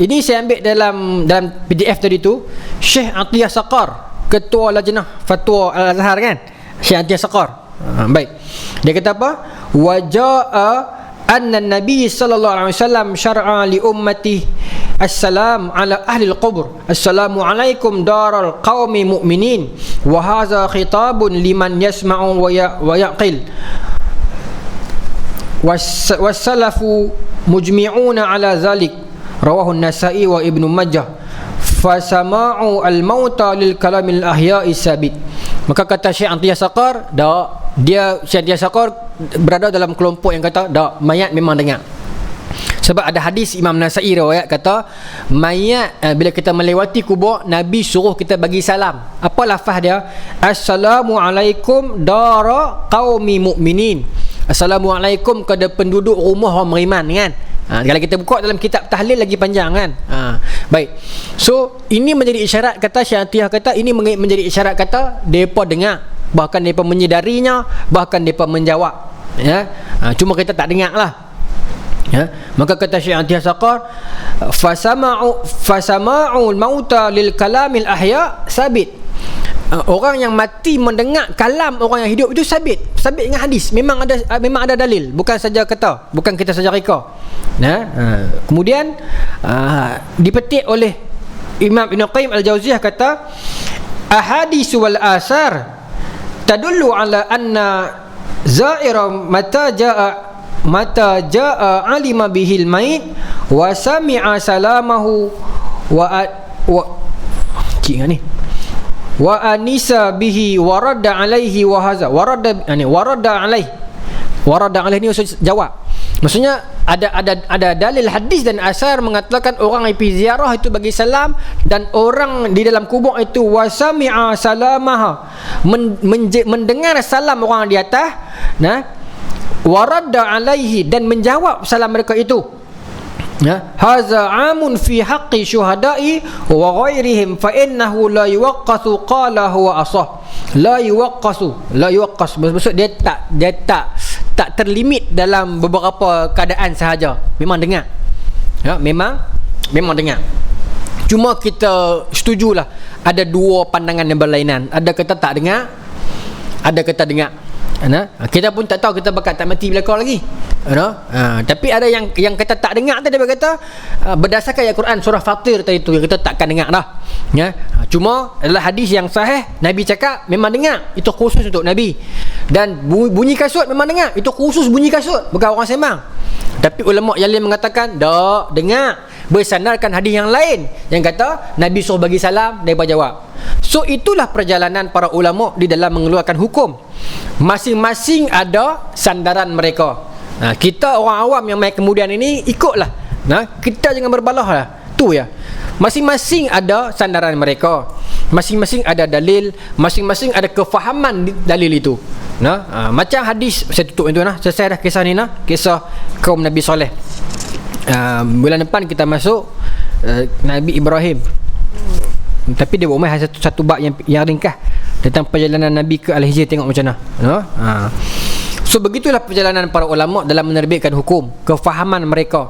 ini saya ambil dalam PDF tadi tu, Syekh Atiyah Saqar, Ketua Lajnah Fatwa Al-Azhar kan, Syekh Atiyah Saqar. Baik. Dia kata apa? Waja'a anna Nabi sallallahu alaihi wasallam syar'a li ummati assalam ala ahli al-qubur, assalamu alaikum daral qaumi mu'minin, wa hadha khitabun liman yasma'u wa yaqil, wassalafu mujmi'una ala zalik, rawahu an-Nasa'i wa Ibnu Majah, fasama'u al-mauta lil kalamil ahya'i sabit. Maka kata Syekh Atiyah Saqar, Syekh Atiyah Saqar berada dalam kelompok yang kata mayat memang dengar. Sebab ada hadis Imam Nasa'i riwayat kata mayat bila kita melewati kubur, Nabi suruh kita bagi salam. Apa lafaz dia? Assalamualaikum dara qaumi mu'minin. Assalamualaikum kepada penduduk rumah orang beriman kan. Kalau kita buka dalam kitab tahlil lagi panjang kan. Baik. So ini menjadi isyarat, kata Syekh Atiyah kata ini menjadi isyarat kata depa dengar, bahkan depa menyedarinya, bahkan depa menjawab. Cuma kita tak dengar lah. Maka kata Syekh Atiyah Saqar, fasama'ul mauta lil kalamil ahya sabit. Orang yang mati mendengar kalam orang yang hidup itu sabit dengan hadis. Memang ada dalil, bukan saja kata, bukan kita saja reka. Kemudian dipetik oleh Imam Ibn Qayyim Al-Jauziyah kata ahadis wal asar tadullu ala anna za'ira mata jaa alima bihil mait wa sami'a salamahu wa anisa bihi warada alaihi wa haza warada alaihi ni maksud jawab. Maksudnya ada dalil hadis dan asar mengatakan orang yang pergi ziarah itu bagi salam, dan orang di dalam kubur itu wasami'a salamaha mendengar salam orang di atas, warada alaihi dan menjawab salam mereka itu. Haza amun fi haqqi syuhada'i wa ghairihim fa innahu la yuwaqqasu qala huwa asah. La yuwaqqas maksud dia tak terlimit dalam beberapa keadaan sahaja. Memang dengar. Memang dengar. Cuma kita setujulah ada dua pandangan yang berlainan. Ada kata tak dengar, ada kata dengar. Kita pun tak tahu, kita bakal tak mati belakang lagi. Tapi ada yang kata tak dengar tadi, dia berkata berdasarkan ayat Quran surah Fatir tadi tu, yang kita takkan dengar dah. Cuma adalah hadis yang sahih, Nabi cakap memang dengar, itu khusus untuk Nabi. Dan bunyi kasut memang dengar, itu khusus bunyi kasut, bukan orang sembang. Tapi ulama yang lain mengatakan tak dengar, bersandarkan hadis yang lain yang kata Nabi suruh bagi salam, dia jawab. So itulah perjalanan para ulama di dalam mengeluarkan hukum. Masing-masing ada sandaran mereka. Kita orang awam yang mai kemudian ini ikutlah. Kita jangan berbalah lah. Tu ya. Masing-masing ada sandaran mereka. Masing-masing ada dalil, masing-masing ada kefahaman dalil itu. Macam hadis, saya tutup itu selesai dah kisah ni kisah kaum Nabi Saleh. Bulan depan kita masuk Nabi Ibrahim. Tapi dia buat satu bab yang ringkas tentang perjalanan Nabi ke Al-Hijr, tengok macam mana. So begitulah perjalanan para ulama dalam menerbitkan hukum, kefahaman mereka.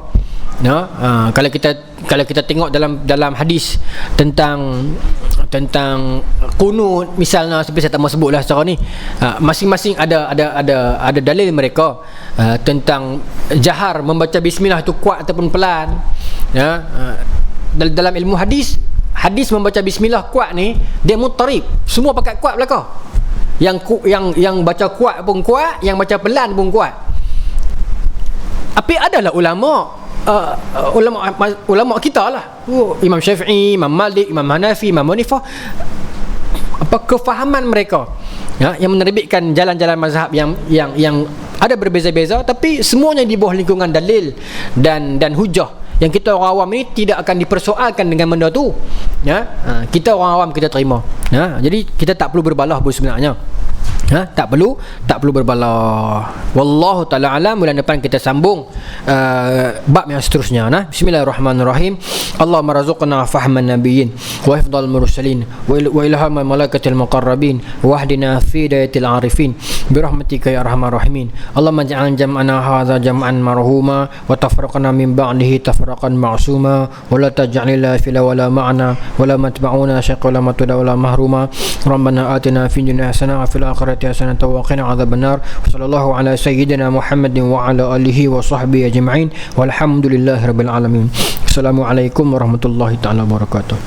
Kalau kita tengok dalam hadis tentang qunut misalnya, seperti saya tak mau sebutlah secara ni, masing-masing ada dalil mereka tentang jahar membaca bismillah itu kuat ataupun pelan. Dalam ilmu hadis membaca bismillah kuat ni dia muttarib, semua pakai kuat belakang. yang baca kuat pun kuat, yang baca pelan pun kuat. Tapi adalah ulama kita lah, Imam Syafi'i, Imam Malik, Imam Hanafi, Imam Hanifah, kefahaman mereka yang menerbitkan jalan-jalan mazhab yang ada berbeza-beza, tapi semuanya di bawah lingkungan dalil dan hujah. Yang kita orang awam ni tidak akan dipersoalkan dengan benda tu. Kita orang awam kita terima. Jadi kita tak perlu berbalah pun sebenarnya. Tak perlu berbalah. Wallahu taala alam. Bulan depan kita sambung bab yang seterusnya. Bismillahirrahmanirrahim. Allahumma razuqna fahman nabiyyin wa hifdhal mursalin wa ilhamal malaikatil muqarrabin wa hdina fi hidayatil arifin bi rahmatika ya arhamar rahimin. Allahumma ij'al jam'ana hadza jam'an marhuma wa tafraqna min ba'dihi tafraqan ma'suma wa la taj'al lana fila wala ma'na wa la matba'una syaqqa la matuda wala mahruma. Rabbana atina fid dunya hasanah wa fil akhirati hasanah wa qina adzaban nar. Sallallahu ala sayyidina Muhammadin wa ala alihi wa sahbihi ajma'in walhamdulillahi rabbil alamin. Assalamualaikum warahmatullahi taala wabarakatuh.